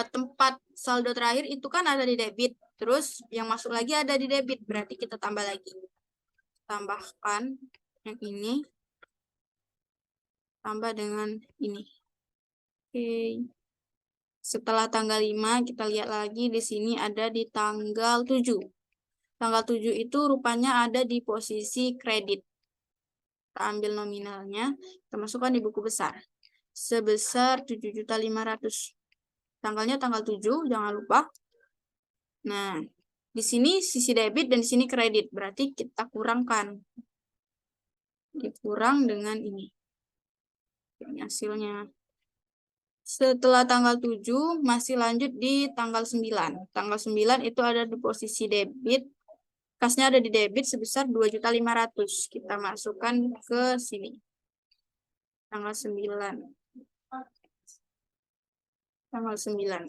tempat saldo terakhir itu kan ada di debit. Terus yang masuk lagi ada di debit. Berarti kita tambah lagi. Tambahkan yang ini. Tambah dengan ini. Oke. Setelah tanggal 5, kita lihat lagi di sini ada di tanggal 7. Tanggal 7 itu rupanya ada di posisi kredit. Kita ambil nominalnya, kita masukkan di buku besar. Sebesar 7.500.000. Tanggalnya tanggal 7, jangan lupa. Nah, di sini sisi debit dan di sini kredit. Berarti kita kurangkan. Dikurang dengan ini. Ini hasilnya. Setelah tanggal 7, masih lanjut di tanggal 9. Tanggal 9 itu ada di posisi debit. Kasnya ada di debit sebesar 2.500.000. Kita masukkan ke sini. Tanggal 9. Tanggal 9.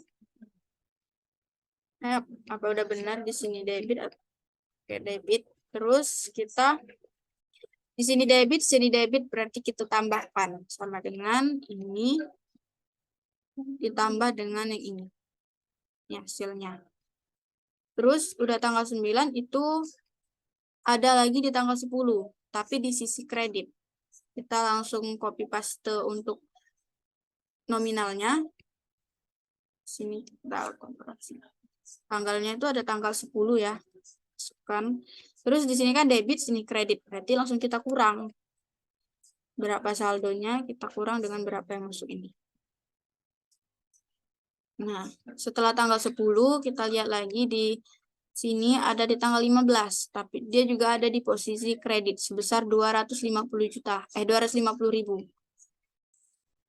Apa udah benar di sini debit? Oke, debit. Terus kita di sini debit berarti kita tambahkan sama dengan ini ditambah dengan yang ini. Ya, hasilnya. Terus udah tanggal 9 itu ada lagi di tanggal 10, tapi di sisi kredit. Kita langsung copy paste untuk nominalnya. Sini kita konversi. Tanggalnya itu ada tanggal 10 ya. Masukkan. Terus di sini kan debit, sini kredit. Berarti langsung kita kurang. Berapa saldonya, kita kurang dengan berapa yang masuk ini. Nah, setelah tanggal 10, kita lihat lagi di sini ada di tanggal 15, tapi dia juga ada di posisi kredit sebesar 250.000.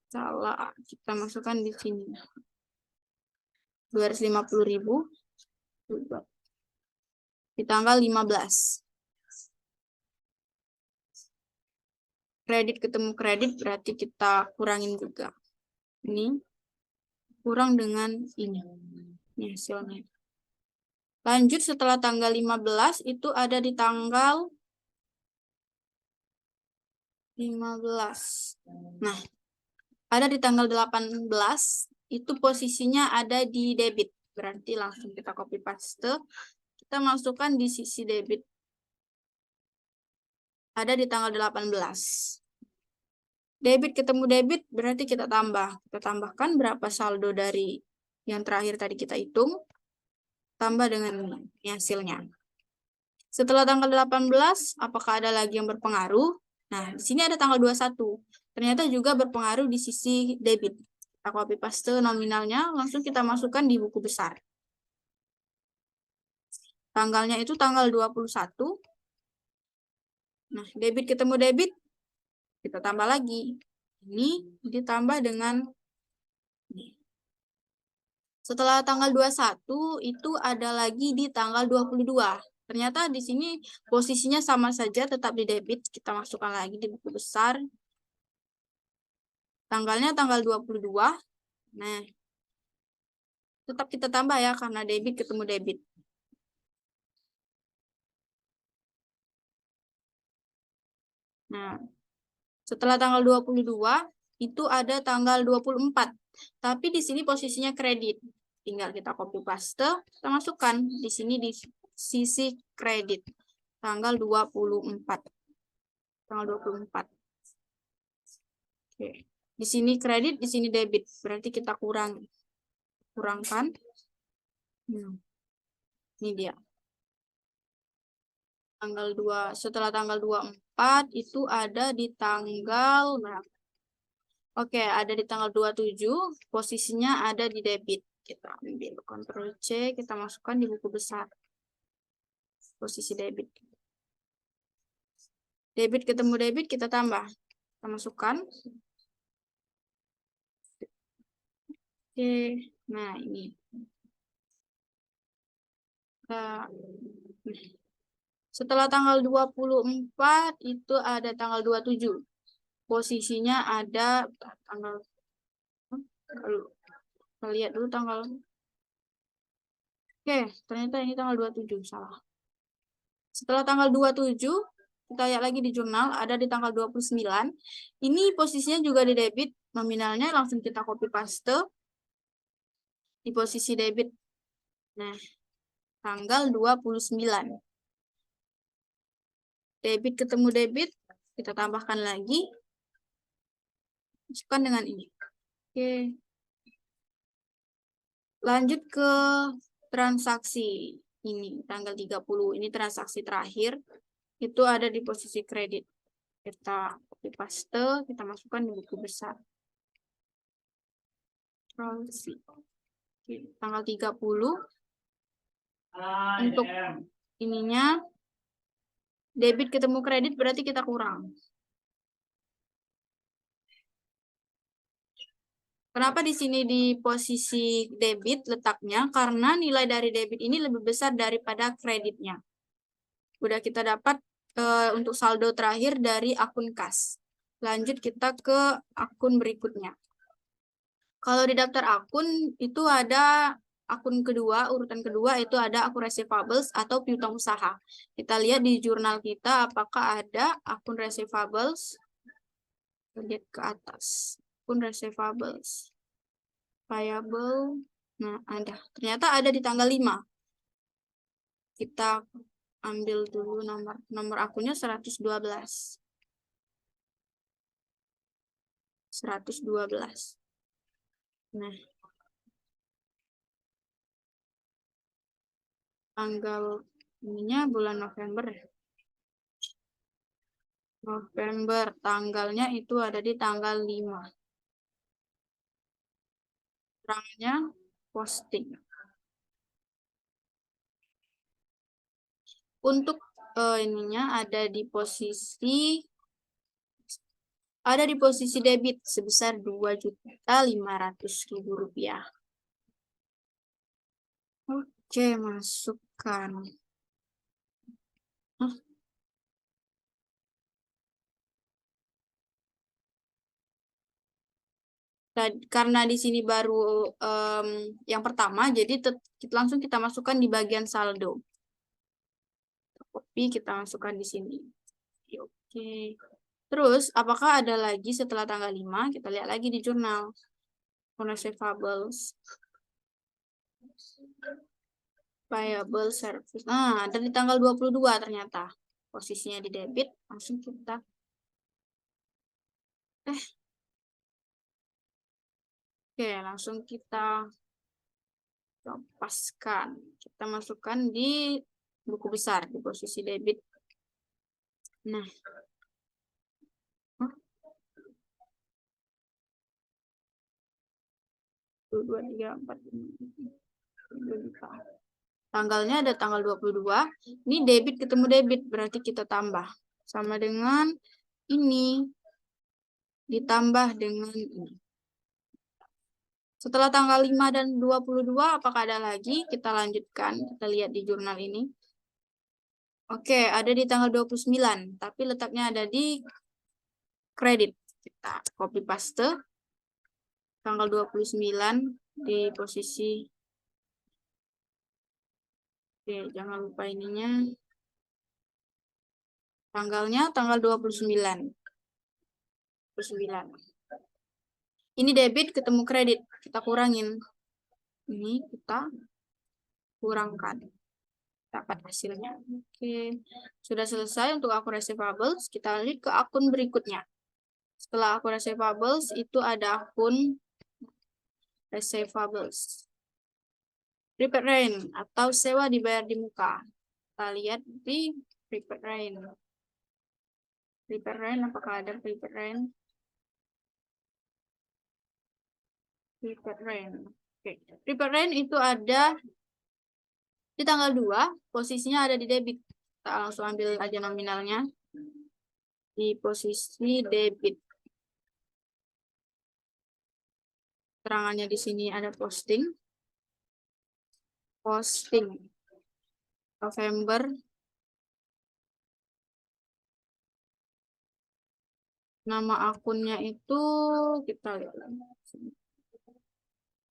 Salah, kita masukkan di sini. 250.000 di tanggal 15. Kredit ketemu kredit berarti kita kurangin juga. Ini kurang dengan ini. Ini hasilnya. Lanjut setelah tanggal 15 itu ada di tanggal 15. Nah, ada di tanggal 18 itu posisinya ada di debit. Berarti langsung kita copy paste. Kita masukkan di sisi debit. Ada di tanggal 18. Debit ketemu debit berarti kita tambah. Kita tambahkan berapa saldo dari yang terakhir tadi kita hitung. Tambah dengan ini hasilnya. Setelah tanggal 18, apakah ada lagi yang berpengaruh? Nah, di sini ada tanggal 21. Ternyata juga berpengaruh di sisi debit. Kita copy paste nominalnya, langsung kita masukkan di buku besar. Tanggalnya itu tanggal 21. Nah, debit ketemu debit, kita tambah lagi. Ini ditambah dengan ini. Setelah tanggal 21, itu ada lagi di tanggal 22. Ternyata di sini posisinya sama saja, tetap di debit. Kita masukkan lagi di buku besar. Tanggalnya tanggal 22. Nah, tetap kita tambah ya, karena debit ketemu debit. Nah, setelah tanggal 22, itu ada tanggal 24. Tapi di sini posisinya kredit. Tinggal kita copy paste, kita masukkan di sini di sisi kredit. Tanggal 24. Tanggal 24. Oke. Di sini kredit, di sini debit. Berarti kita kurangkan. Ini dia. Setelah tanggal 24 itu ada di tanggal berapa? Oke, ada di tanggal 27, posisinya ada di debit. Kita ambil Ctrl C, kita masukkan di buku besar. Posisi debit. Debit ketemu debit, kita tambah. Kita masukkan. Oke, nah ini. Setelah tanggal 24, itu ada tanggal 27. Posisinya ada tanggal, kita lihat dulu tanggal. Oke, ternyata ini tanggal 27, salah. Setelah tanggal 27, kita lihat lagi di jurnal, ada di tanggal 29. Ini posisinya juga di debit, nominalnya langsung kita copy paste di posisi debit. Nah, tanggal 29. Debit ketemu debit, kita tambahkan lagi. Masukkan dengan ini. Oke. Lanjut ke transaksi ini, tanggal 30. Ini transaksi terakhir. Itu ada di posisi kredit. Kita copy paste, kita masukkan di buku besar. Oke, tanggal 30. Untuk ininya, debit ketemu kredit berarti kita kurang. Kenapa di sini di posisi debit letaknya? Karena nilai dari debit ini lebih besar daripada kreditnya. Udah kita dapat untuk saldo terakhir dari akun kas. Lanjut kita ke akun berikutnya. Kalau di daftar akun itu ada akun kedua, urutan kedua itu ada akun receivables atau piutang usaha. Kita lihat di jurnal kita apakah ada akun receivables. Lihat ke atas. Akun receivables. Payable. Nah, ada. Ternyata ada di tanggal 5. Kita ambil dulu nomor akunnya 112. 112. Nah, tanggal ininya bulan November ya. November, tanggalnya itu ada di tanggal 5. Terangnya posting. Untuk ininya ada di posisi debit sebesar Rp2.500.000. Oke, masukkan. Karena di sini baru yang pertama, jadi langsung kita masukkan di bagian saldo. Copy, kita masukkan di sini. Oke. Terus, apakah ada lagi setelah tanggal 5? Kita lihat lagi di jurnal. Receivables. Payable service. Nah, ada di tanggal 22 ternyata. Posisinya di debit, langsung kita Oke, langsung kita lepaskan. Kita masukkan di buku besar di posisi debit. Nah, 1, 2, 3, 4, 5. Tanggalnya ada tanggal 22. Ini debit ketemu debit, berarti kita tambah. Sama dengan ini. Ditambah dengan ini. Setelah tanggal 5 dan 22, apakah ada lagi? Kita lanjutkan. Kita lihat di jurnal ini. Oke, ada di tanggal 29. Tapi letaknya ada di kredit. Kita copy paste. Tanggal 29 di posisi. Oke, jangan lupa ininya. Tanggalnya tanggal 29. 29. Ini debit ketemu kredit. Kita kurangin. Ini kita kurangkan. Dapat hasilnya. Oke. Sudah selesai untuk akun receivables. Kita lanjut ke akun berikutnya. Setelah akun receivables, itu ada akun receivables. Prepaid rent atau sewa dibayar di muka. Kita lihat di prepaid rent. Prepaid rent, apakah ada prepaid rent? Prepaid rent. Oke. Prepaid rent itu ada di tanggal 2, posisinya ada di debit. Kita langsung ambil aja nominalnya. Di posisi debit. Keterangannya di sini ada posting. Posting. November. Nama akunnya itu kita lihat.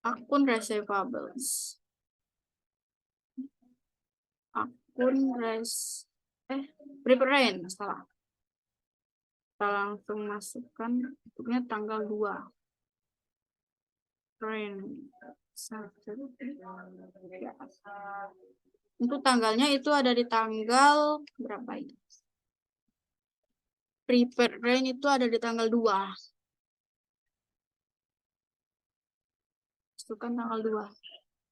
Akun receivables. Akun prepaid rent, salah. Kita langsung masukkan untuknya tanggal 2. Rent. Untuk tanggalnya itu ada di tanggal berapa ini? Prepaid rent itu ada di tanggal 2. Masukkan tanggal 2.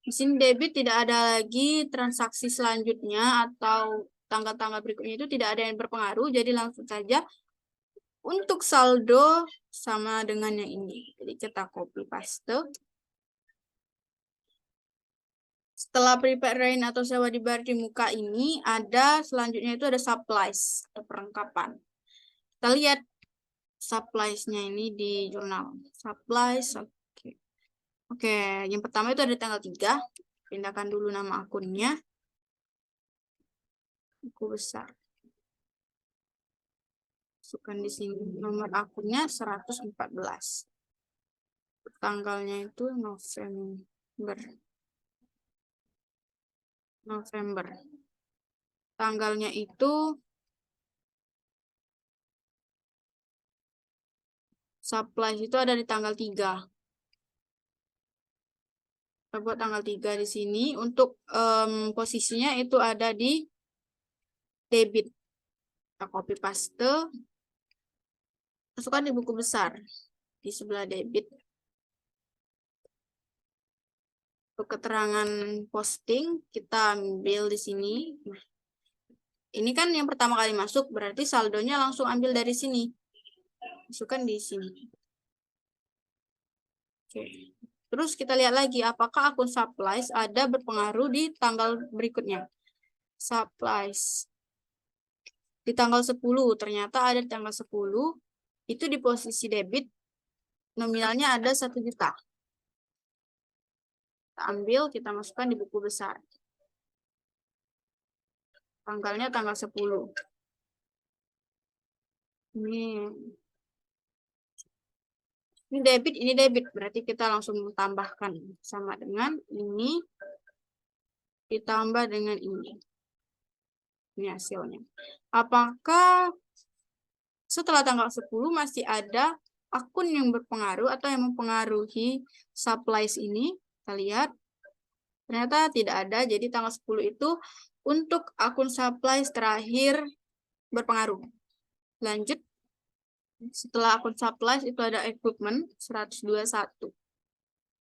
Di sini debit tidak ada lagi transaksi selanjutnya atau tanggal-tanggal berikutnya itu tidak ada yang berpengaruh. Jadi langsung saja untuk saldo sama dengan yang ini. Jadi kita copy paste. Setelah prepaid rent atau sewa dibayar di muka ini, ada selanjutnya itu ada supplies atau perlengkapan. Kita lihat supplies-nya ini di jurnal. Supplies, oke. Oke, yang pertama itu ada tanggal 3. Pindahkan dulu nama akunnya. Buku besar. Masukkan di sini. Nomor akunnya 114. Tanggalnya itu November. Tanggalnya itu supply itu ada di tanggal 3. Kita buat tanggal 3 di sini. Untuk posisinya itu ada di debit. Kita copy paste. Masukkan di buku besar. Di sebelah debit. Untuk keterangan posting, kita ambil di sini. Ini kan yang pertama kali masuk, berarti saldonya langsung ambil dari sini. Masukkan di sini. Oke. Terus kita lihat lagi, apakah akun supplies ada berpengaruh di tanggal berikutnya. Supplies. Di tanggal 10, ternyata ada di tanggal 10, itu di posisi debit, nominalnya ada 1 juta. Kita ambil, kita masukkan di buku besar. Tanggalnya tanggal 10. Ini debit, berarti kita langsung tambahkan. Sama dengan ini, ditambah dengan ini. Ini hasilnya. Apakah setelah tanggal 10 masih ada akun yang berpengaruh atau yang mempengaruhi supplies ini? Kita lihat. Ternyata tidak ada, jadi tanggal 10 itu untuk akun supplies terakhir berpengaruh. Lanjut, setelah akun supplies itu ada equipment 121.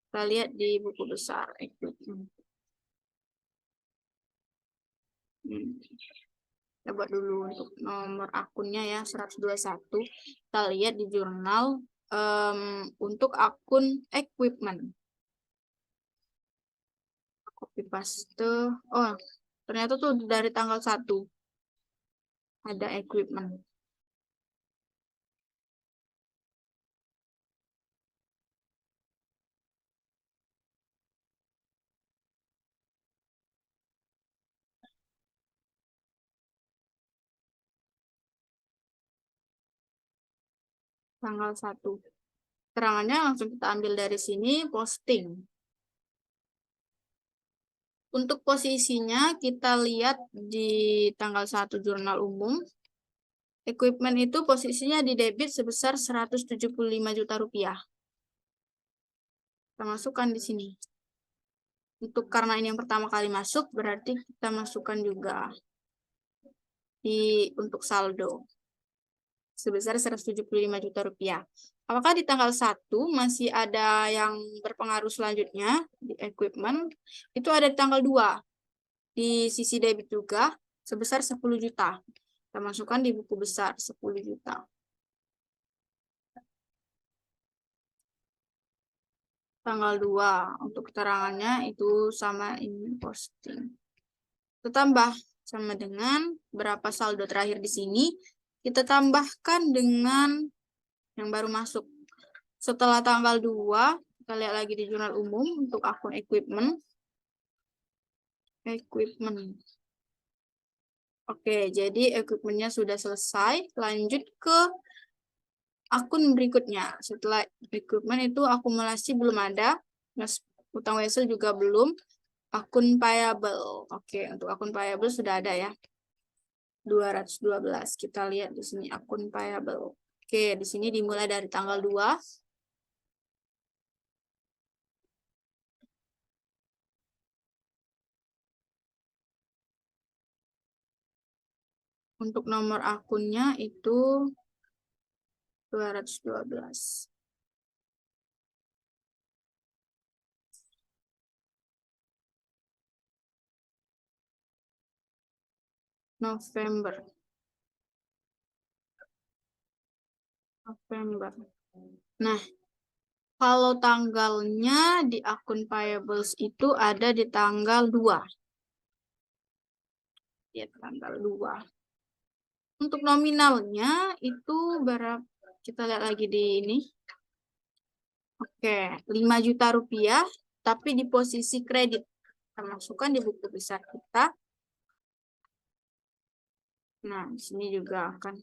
Kita lihat di buku besar equipment. Kita buat dulu untuk nomor akunnya ya 121. Kita lihat di jurnal untuk akun equipment. Copy paste. Oh, ternyata tuh dari tanggal 1 ada equipment. Tanggal 1. Keterangannya langsung kita ambil dari sini, posting. Untuk posisinya kita lihat di tanggal 1 jurnal umum. Equipment itu posisinya di debit sebesar 175 juta rupiah. Kita masukkan di sini. Karena ini yang pertama kali masuk, berarti kita masukkan juga untuk saldo sebesar 175 juta rupiah. Apakah di tanggal 1 masih ada yang berpengaruh selanjutnya di equipment? Itu ada di tanggal 2. Di sisi debit juga sebesar 10 juta. Kita masukkan di buku besar 10 juta. Tanggal 2 untuk keterangannya itu sama ini posting. Kita tambah sama dengan berapa saldo terakhir di sini. Kita tambahkan dengan yang baru masuk. Setelah tanggal 2, kita lihat lagi di jurnal umum untuk akun equipment. Oke, jadi equipment-nya sudah selesai. Lanjut ke akun berikutnya. Setelah equipment itu akumulasi belum ada. Utang wesel juga belum. Akun payable. Oke, untuk akun payable sudah ada ya. 212. Kita lihat di sini akun payable. Oke, di sini dimulai dari tanggal 2. Untuk nomor akunnya itu 212. November. Nah, kalau tanggalnya di akun payables itu ada di tanggal 2. Ya, tanggal 2. Untuk nominalnya itu berapa? Kita lihat lagi di ini. Oke, 5 juta rupiah, tapi di posisi kredit. Kita masukkan di buku besar kita. Nah, di sini juga akan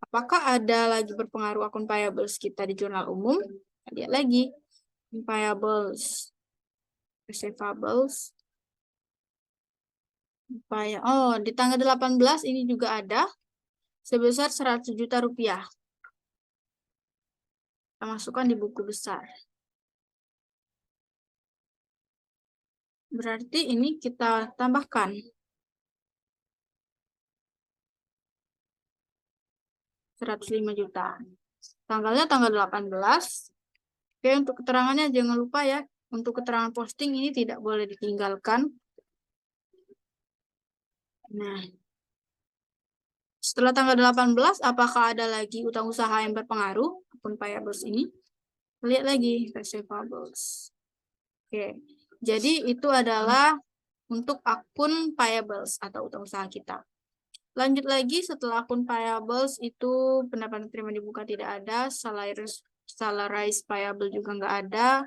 Apakah ada lagi berpengaruh akun payables kita di jurnal umum? Lihat lagi. Payables, receivables. Oh, di tanggal 18 ini juga ada sebesar 100 juta rupiah. Kita masukkan di buku besar. Berarti ini kita tambahkan. 105 juta. Tanggalnya tanggal 18. Oke, untuk keterangannya jangan lupa ya. Untuk keterangan posting ini tidak boleh ditinggalkan. Nah, setelah tanggal 18, apakah ada lagi utang usaha yang berpengaruh? Akun payables ini. Lihat lagi, receivables. Oke, jadi itu adalah untuk akun payables atau utang usaha kita. Lanjut lagi, setelah akun payables itu pendapatan terima dibuka tidak ada, salaries payable juga nggak ada,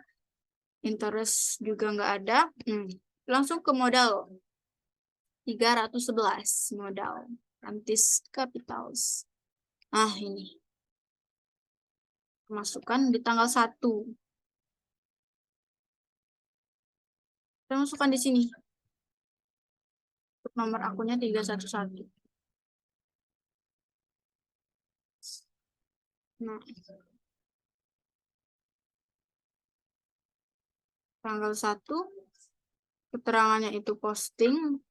interest juga nggak ada. Langsung ke modal. 311 modal. Rantis Capitals. Nah, ini. Masukkan di tanggal 1. Kita masukkan di sini. Nomor akunnya 311. Nah, tanggal 1, keterangannya itu posting.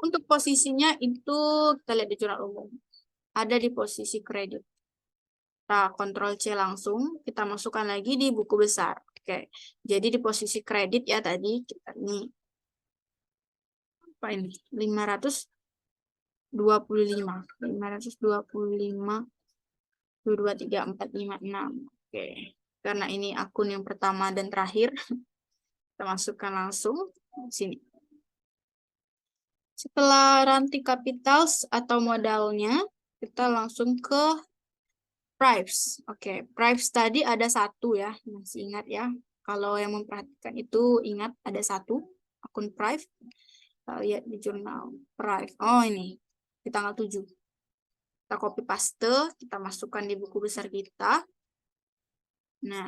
Untuk posisinya itu kita lihat di jurnal umum. Ada di posisi kredit. Kita Ctrl C langsung, kita masukkan lagi di buku besar. Oke, jadi di posisi kredit ya tadi, kita ini. Apa ini? 525. 525. 2, 3, 4, 5, 6. Oke, karena ini akun yang pertama dan terakhir, kita masukkan langsung di sini. Setelah ranti capitals atau modalnya, kita langsung ke prives. Oke, prives tadi ada 1 ya, masih ingat ya. Kalau yang memperhatikan itu ingat ada 1 akun prive. Kita lihat di jurnal prive. Oh ini, di tanggal 7. Kita copy paste, kita masukkan di buku besar kita. Nah,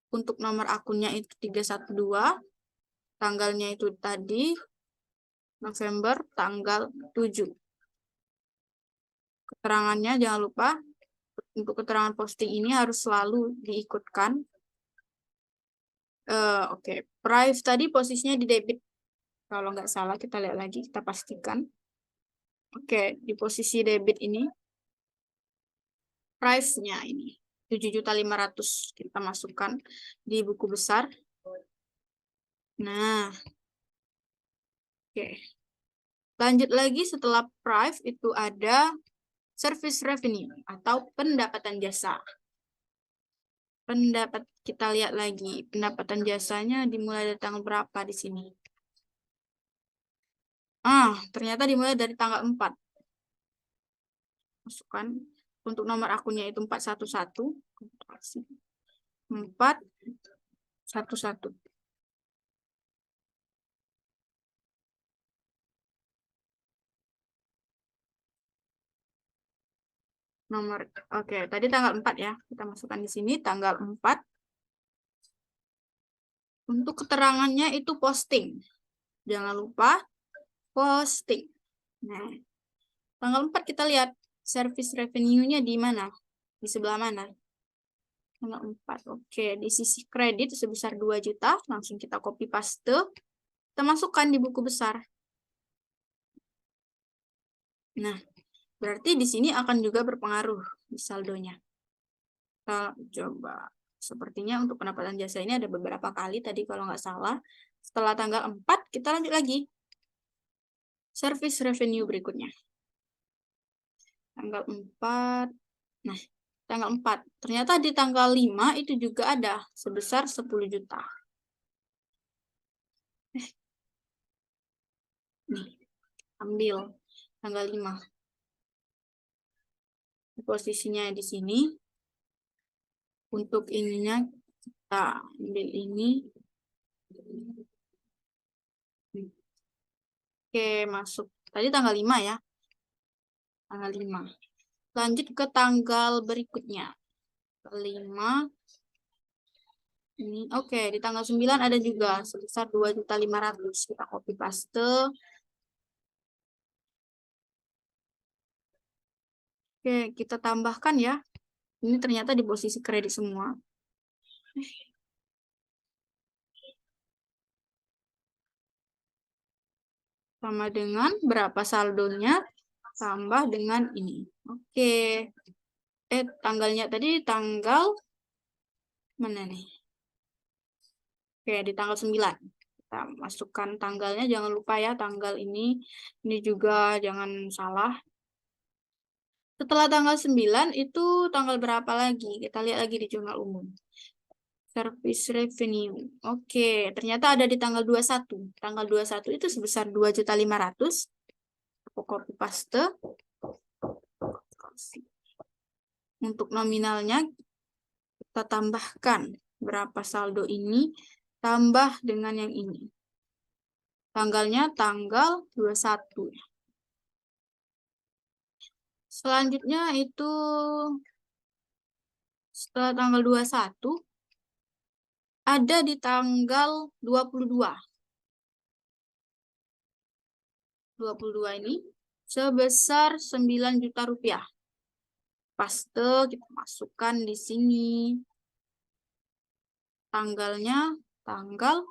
untuk nomor akunnya itu 312, tanggalnya itu tadi November tanggal 7. Keterangannya jangan lupa, untuk keterangan posting ini harus selalu diikutkan. Oke, price tadi posisinya di debit. Kalau nggak salah, kita lihat lagi, kita pastikan. Oke, di posisi debit ini, price-nya ini 7.500.000 kita masukkan di buku besar. Nah, oke. Lanjut lagi setelah price itu ada service revenue atau pendapatan jasa. Kita lihat lagi pendapatan jasanya dimulai dari tanggal berapa di sini. Ternyata dimulai dari tanggal 4. Masukkan untuk nomor akunnya itu 411. 411. Oke, tadi tanggal 4 ya. Kita masukkan di sini tanggal 4. Untuk keterangannya itu posting. Jangan lupa posting. Nah, tanggal 4 kita lihat service revenue-nya di mana? Di sebelah mana? Tanggal 4. Oke, di sisi kredit sebesar 2 juta. Langsung kita copy paste. Kita masukkan di buku besar. Nah, berarti di sini akan juga berpengaruh di saldonya. Kita coba. Sepertinya untuk pendapatan jasa ini ada beberapa kali tadi kalau nggak salah. Setelah tanggal 4, kita lanjut lagi. Service revenue berikutnya. Tanggal 4. Nah, tanggal 4. Ternyata di tanggal 5 itu juga ada sebesar 10 juta. Nih, ambil tanggal 5. Posisinya di sini. Untuk ininya kita ambil ini. Oke, masuk. Tadi tanggal 5 ya. Tanggal 5. Lanjut ke tanggal berikutnya. 5. Ini, oke, di tanggal 9 ada juga sebesar 2.500.000. Kita copy paste. Oke, kita tambahkan ya. Ini ternyata di posisi kredit semua. Sama dengan berapa saldonya, tambah dengan ini. Oke. Tanggalnya tadi tanggal mana nih? Oke, di tanggal 9. Kita masukkan tanggalnya, jangan lupa ya tanggal ini. Ini juga jangan salah. Setelah tanggal 9 itu tanggal berapa lagi? Kita lihat lagi di jurnal umum. Service revenue. Oke, ternyata ada di tanggal 21. Tanggal 21 itu sebesar 2.500.000. Aku copy paste. Untuk nominalnya kita tambahkan berapa saldo ini tambah dengan yang ini. Tanggalnya tanggal 21. Selanjutnya itu setelah tanggal 21 ada di tanggal 22. 22 ini sebesar 9 juta rupiah. Paste, kita masukkan di sini. Tanggalnya tanggal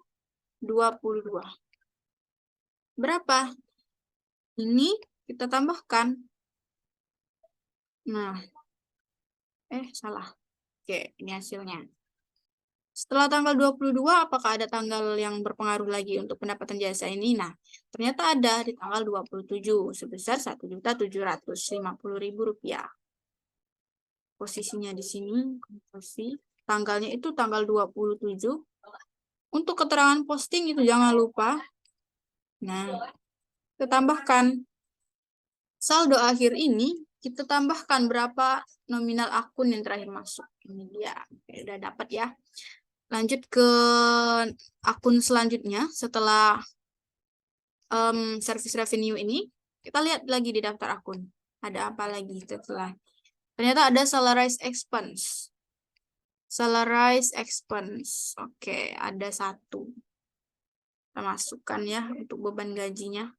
22. Berapa? Ini kita tambahkan. Nah, salah. Oke, ini hasilnya. Setelah tanggal 22, apakah ada tanggal yang berpengaruh lagi untuk pendapatan jasa ini? Nah, ternyata ada di tanggal 27, sebesar 1.750.000 rupiah. Posisinya di sini, tanggalnya itu tanggal 27. Untuk keterangan posting itu jangan lupa. Nah, kita tambahkan. Saldo akhir ini, kita tambahkan berapa nominal akun yang terakhir masuk. Ini dia, udah dapat ya. Lanjut ke akun selanjutnya setelah service revenue ini, kita lihat lagi di daftar akun. Ada apa lagi setelah? Ternyata ada salarized expense. Salarized expense. Oke, ada 1. Kita masukkan ya untuk beban gajinya.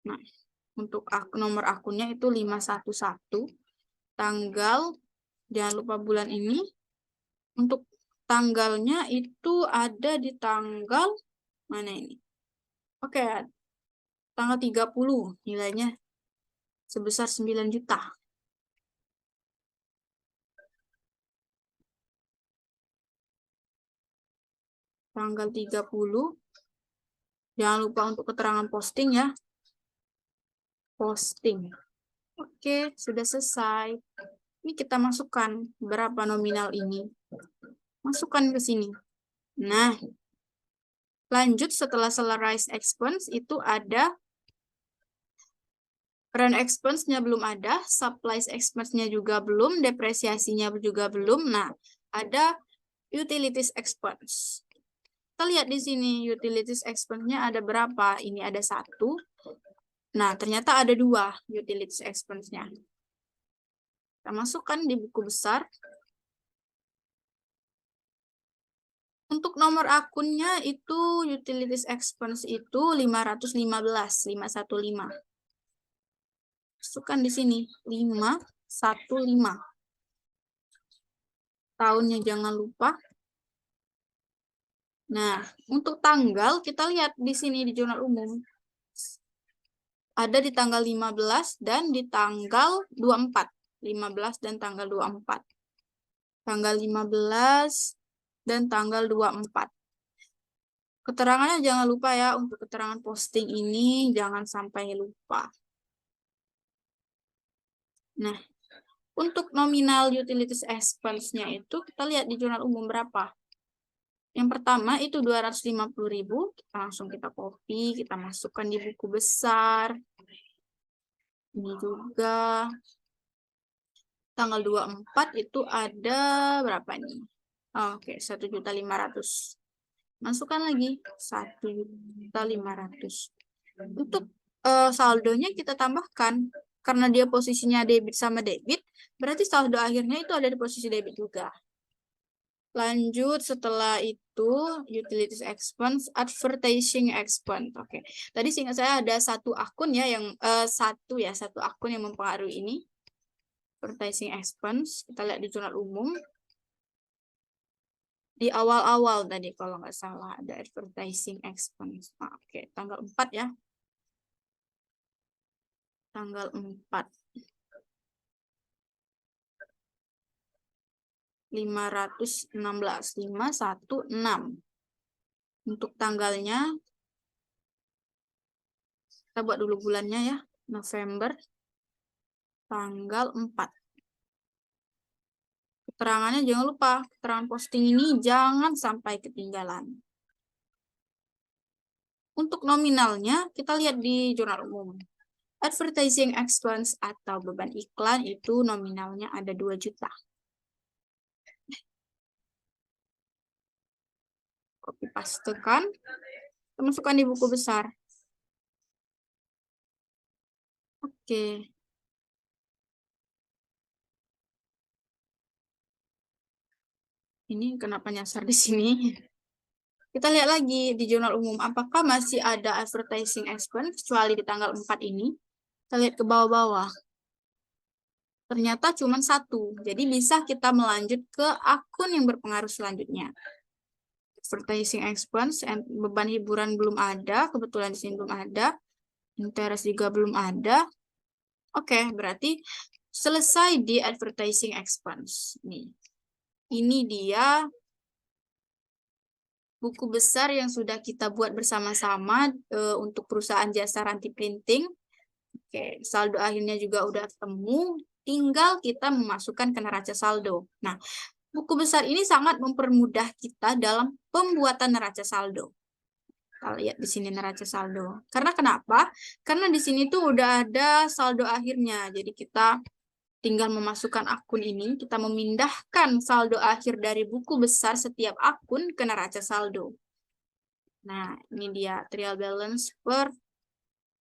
Nah, untuk nomor akunnya itu 511. Tanggal, jangan lupa bulan ini. Untuk tanggalnya itu ada di tanggal mana ini? Oke, tanggal 30 nilainya sebesar 9 juta. Tanggal 30. Jangan lupa untuk keterangan posting ya. Posting. Oke, sudah selesai. Ini kita masukkan berapa nominal ini. Masukkan ke sini. Nah, lanjut setelah salarized expense itu ada rent expense-nya belum ada, supplies expense-nya juga belum, depresiasinya juga belum. Nah, ada utilities expense. Kita lihat di sini utilities expense-nya ada berapa? Ini ada 1. Nah, ternyata ada 2 utilities expense-nya. Kita masukkan di buku besar. Untuk nomor akunnya itu utilities expense itu 515. Masukkan di sini 515. Tahunnya jangan lupa. Nah, untuk tanggal kita lihat di sini di jurnal umum. Ada di tanggal 15 dan di tanggal 24. 15 dan tanggal 24. Tanggal 15 dan tanggal 24. Keterangannya jangan lupa ya, untuk keterangan posting ini jangan sampai lupa. Nah, untuk nominal utilities expense-nya itu kita lihat di jurnal umum berapa. Yang pertama itu 250.000, langsung kita copy, kita masukkan di buku besar. Ini juga tanggal 24 itu ada berapa nih? Oke, 1.500.000. Masukkan lagi 1.500.000. Untuk saldonya kita tambahkan. Karena dia posisinya debit sama debit, berarti saldo akhirnya itu ada di posisi debit juga. Lanjut setelah itu utilities expense, advertising expense. Oke. Tadi seingat saya ada satu akun ya yang satu akun yang mempengaruhi ini. Advertising expense, kita lihat di jurnal umum. Di awal-awal tadi kalau nggak salah ada advertising expense. Nah, oke, tanggal 4 ya. Tanggal 4. 516. Untuk tanggalnya, kita buat dulu bulannya ya. November, tanggal 4. Keterangannya jangan lupa, keterangan posting ini jangan sampai ketinggalan. Untuk nominalnya, kita lihat di jurnal umum. Advertising expense atau beban iklan itu nominalnya ada 2 juta. Copy pastekan, masukkan di buku besar. Oke. Ini kenapa nyasar di sini? Kita lihat lagi di jurnal umum, apakah masih ada advertising expense kecuali di tanggal 4 ini? Kita lihat ke bawah-bawah. Ternyata cuma 1. Jadi bisa kita melanjut ke akun yang berpengaruh selanjutnya. Advertising expense, beban hiburan belum ada, kebetulan di sini belum ada. Interest juga belum ada. Oke, berarti selesai di advertising expense. Nih. Ini dia buku besar yang sudah kita buat bersama-sama untuk perusahaan jasa ranti printing. Oke, saldo akhirnya juga udah ketemu. Tinggal kita memasukkan ke neraca saldo. Nah, buku besar ini sangat mempermudah kita dalam pembuatan neraca saldo. Kita lihat di sini neraca saldo. Karena kenapa? Karena di sini tuh udah ada saldo akhirnya. Jadi kita tinggal memasukkan akun ini, kita memindahkan saldo akhir dari buku besar setiap akun ke neraca saldo. Nah, ini dia trial balance per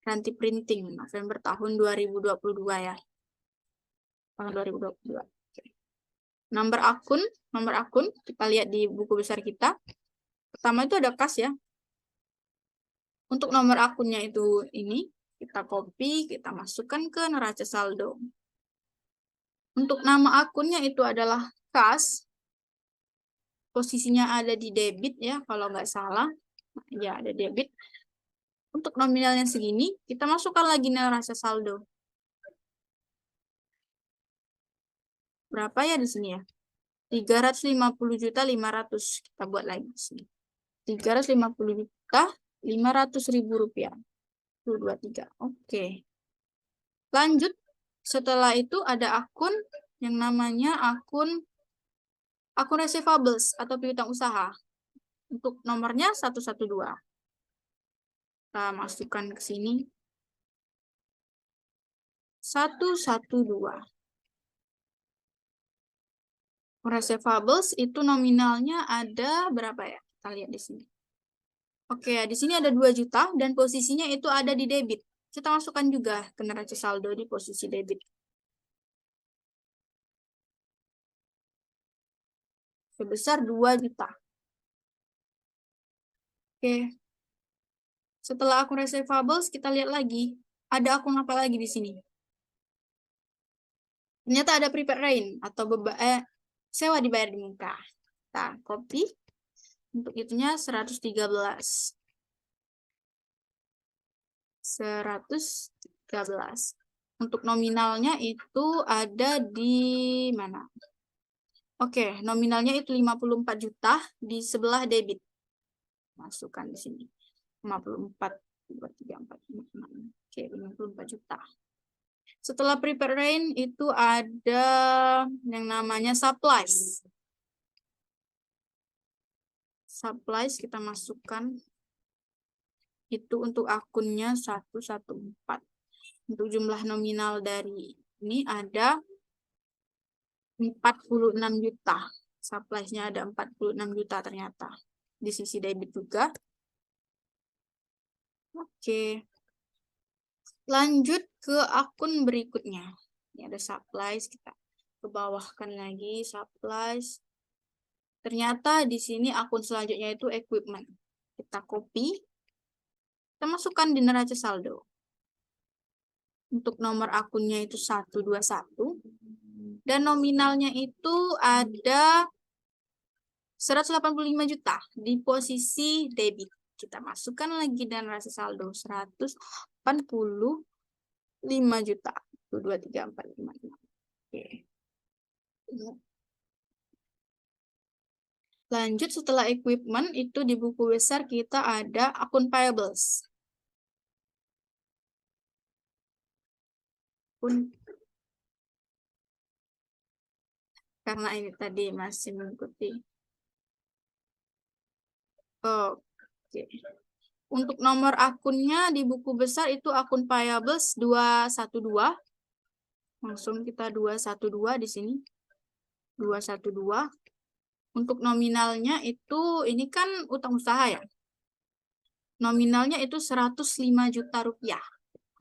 ranti printing November tahun 2022 ya. Tahun 2022. Nomor akun kita lihat di buku besar kita. Pertama itu ada kas ya. Untuk nomor akunnya itu ini, kita copy, kita masukkan ke neraca saldo. Untuk nama akunnya itu adalah kas. Posisinya ada di debit ya, kalau nggak salah. Ya, ada debit. Untuk nominalnya segini, kita masukkan lagi neraca saldo. Berapa ya di sini ya? 350.500.000. Kita buat lagi di sini. 350.500.000 rupiah. 23. Oke. Lanjut. Setelah itu ada akun yang namanya akun receivables atau piutang usaha. Untuk nomornya 112. Kita masukkan ke sini. 112. Receivables itu nominalnya ada berapa ya? Kita lihat di sini. Oke, di sini ada 2 juta dan posisinya itu ada di debit. Kita masukkan juga ke neraca saldo di posisi debit. Sebesar 2 juta. Oke. Setelah akun receivables, kita lihat lagi. Ada akun apa lagi di sini? Ternyata ada prepaid rain atau sewa dibayar di muka. Kita copy. Untuk itunya 113. 113. Untuk nominalnya itu ada di mana? Oke, nominalnya itu 54 juta di sebelah debit. Masukkan di sini. 54, 2, 3, 4, 5, 6. Oke, 54 juta. Setelah prepaid rain itu ada yang namanya supplies. Supplies kita masukkan. Itu untuk akunnya 114. Untuk jumlah nominal dari ini ada 46 juta. Supplies-nya ada 46 juta ternyata. di sisi debit juga. Oke. Lanjut ke akun berikutnya. Ini ada supplies, kita ke bawahkan lagi supplies. Ternyata di sini akun selanjutnya itu equipment. Kita copy. Kita masukkan di neraca saldo. Untuk nomor akunnya itu 121. Dan nominalnya itu ada 185 juta di posisi debit. Kita masukkan lagi dan neraca saldo 185 juta. 1, 2, 3, 4, 5, 6. Oke. Lanjut setelah equipment itu di buku besar kita ada akun payables. Karena ini tadi masih mengikuti. Oke. Untuk nomor akunnya di buku besar itu akun payables 212. Langsung kita 212 di sini. 212. Untuk nominalnya itu, ini kan utang usaha ya. Nominalnya itu 105 juta rupiah.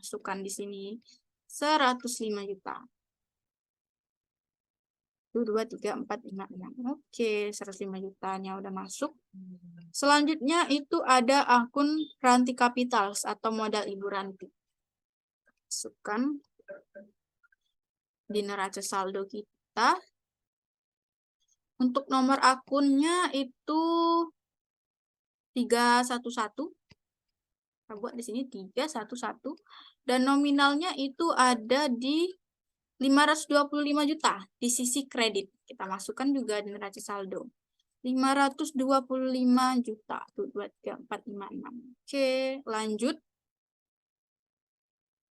Masukkan di sini. 105 juta. 1, 2, 3, 4, 5, 6. Oke, 105 jutanya udah masuk. Selanjutnya itu ada akun Ranti Capitals atau modal Ibu Ranti. Masukkan di neraca saldo kita. Untuk nomor akunnya itu 311. Kita buat di sini 311. Dan nominalnya itu ada di 525 juta di sisi kredit. Kita masukkan juga di neraca saldo. 525 juta. 1, 2, 3, 4, 5, 6. Oke, lanjut.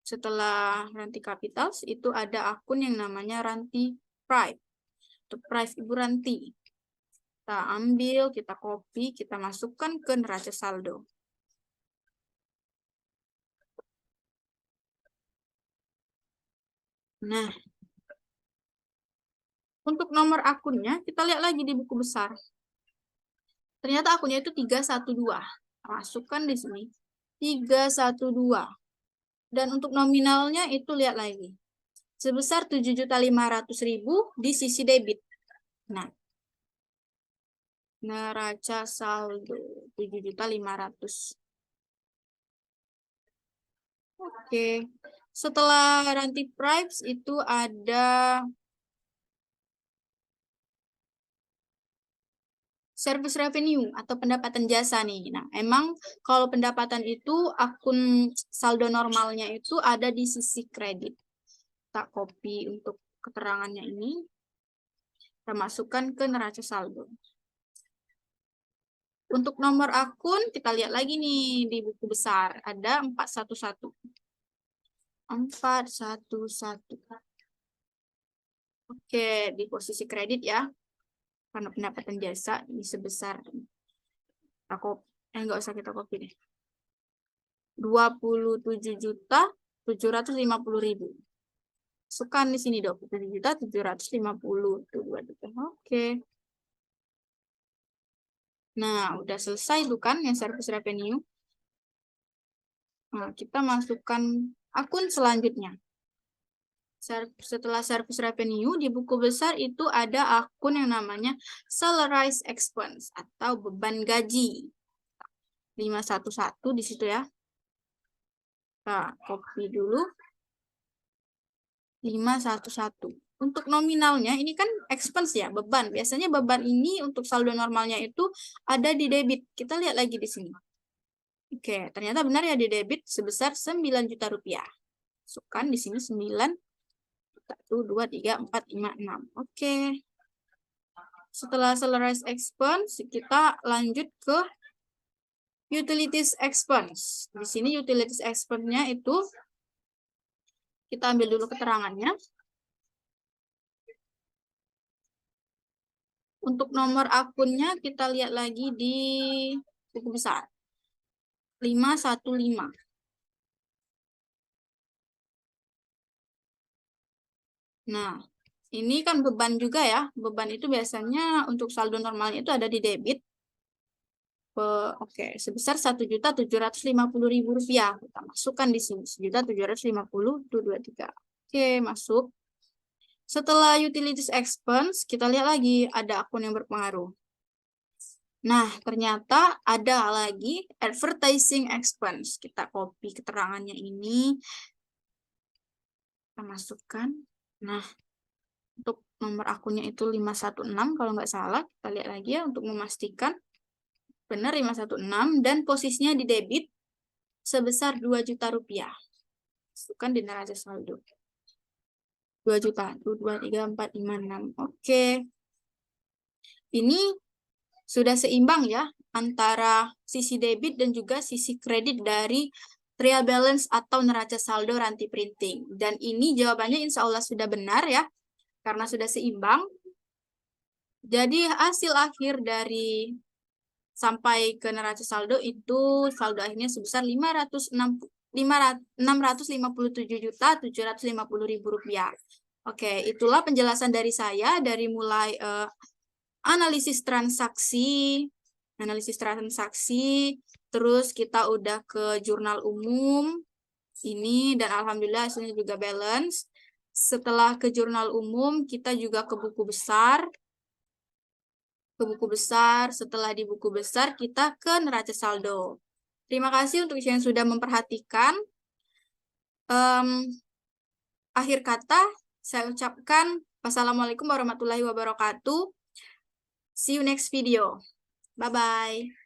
Setelah Ranti Capitals, itu ada akun yang namanya Ranti Private. Itu Private Ibu Ranti. Kita ambil, kita copy, kita masukkan ke neraca saldo. Nah, untuk nomor akunnya, kita lihat lagi di buku besar. Ternyata akunnya itu 312. Masukkan di sini. 312. Dan untuk nominalnya itu lihat lagi. Sebesar 7.500.000 di sisi debit. Nah, neraca saldo 7.500.000. Oke. Setelah Ranti Price itu ada service revenue atau pendapatan jasa nih. Nah, emang kalau pendapatan itu akun saldo normalnya itu ada di sisi kredit. Kita copy untuk keterangannya ini. Kita masukkan ke neraca saldo. Untuk nomor akun, kita lihat lagi nih di buku besar. Ada 411. 411. Oke, di posisi kredit ya. Karena pendapatan jasa ini sebesar, enggak usah kita copy deh. 27.750.000. Masukkan di sini 27.750. Oke. Nah, udah selesai tuh kan yang service revenue. Nah, kita masukkan akun selanjutnya. Setelah service revenue, di buku besar itu ada akun yang namanya salaries expense atau beban gaji. 511 di situ ya. Kita copy dulu. 511. Untuk nominalnya, ini kan expense ya, beban. Biasanya beban ini untuk saldo normalnya itu ada di debit. Kita lihat lagi di sini. Oke, ternyata benar ya di debit sebesar 9 juta rupiah. Masukkan di sini 9. 1, 2, 3, 4, 5, 6. Oke. Setelah salaries expense, kita lanjut ke utilities expense. Di sini utilities expense-nya itu kita ambil dulu keterangannya. Untuk nomor akunnya kita lihat lagi di buku besar. 515. Nah, ini kan beban juga ya. Beban itu biasanya untuk saldo normalnya itu ada di debit. Oke, sebesar Rp1.750.000. Kita masukkan di sini, 1.750.223. Oke, masuk. Setelah utilities expense, kita lihat lagi ada akun yang berpengaruh. Nah, ternyata ada lagi advertising expense. Kita copy keterangannya ini. Kita masukkan. Nah, untuk nomor akunnya itu 516 kalau nggak salah. Kita lihat lagi ya untuk memastikan. Benar 516 dan posisinya di debit sebesar Rp2 juta. Masukkan di neraca saldo. 2 juta. 1, 2, 3, 4, 5, 6. Oke. Ini sudah seimbang ya antara sisi debit dan juga sisi kredit dari trial balance atau neraca saldo ranti printing. Dan ini jawabannya insya Allah sudah benar ya, karena sudah seimbang. Jadi hasil akhir dari sampai ke neraca saldo itu saldo akhirnya sebesar Rp657.750.000. Oke, itulah penjelasan dari saya dari mulai analisis transaksi, terus kita udah ke jurnal umum ini dan alhamdulillah hasilnya juga balance. Setelah ke jurnal umum, kita juga ke buku besar. Setelah di buku besar, kita ke neraca saldo. Terima kasih untuk yang sudah memperhatikan. Akhir kata, saya ucapkan wassalamualaikum warahmatullahi wabarakatuh. See you next video. Bye-bye.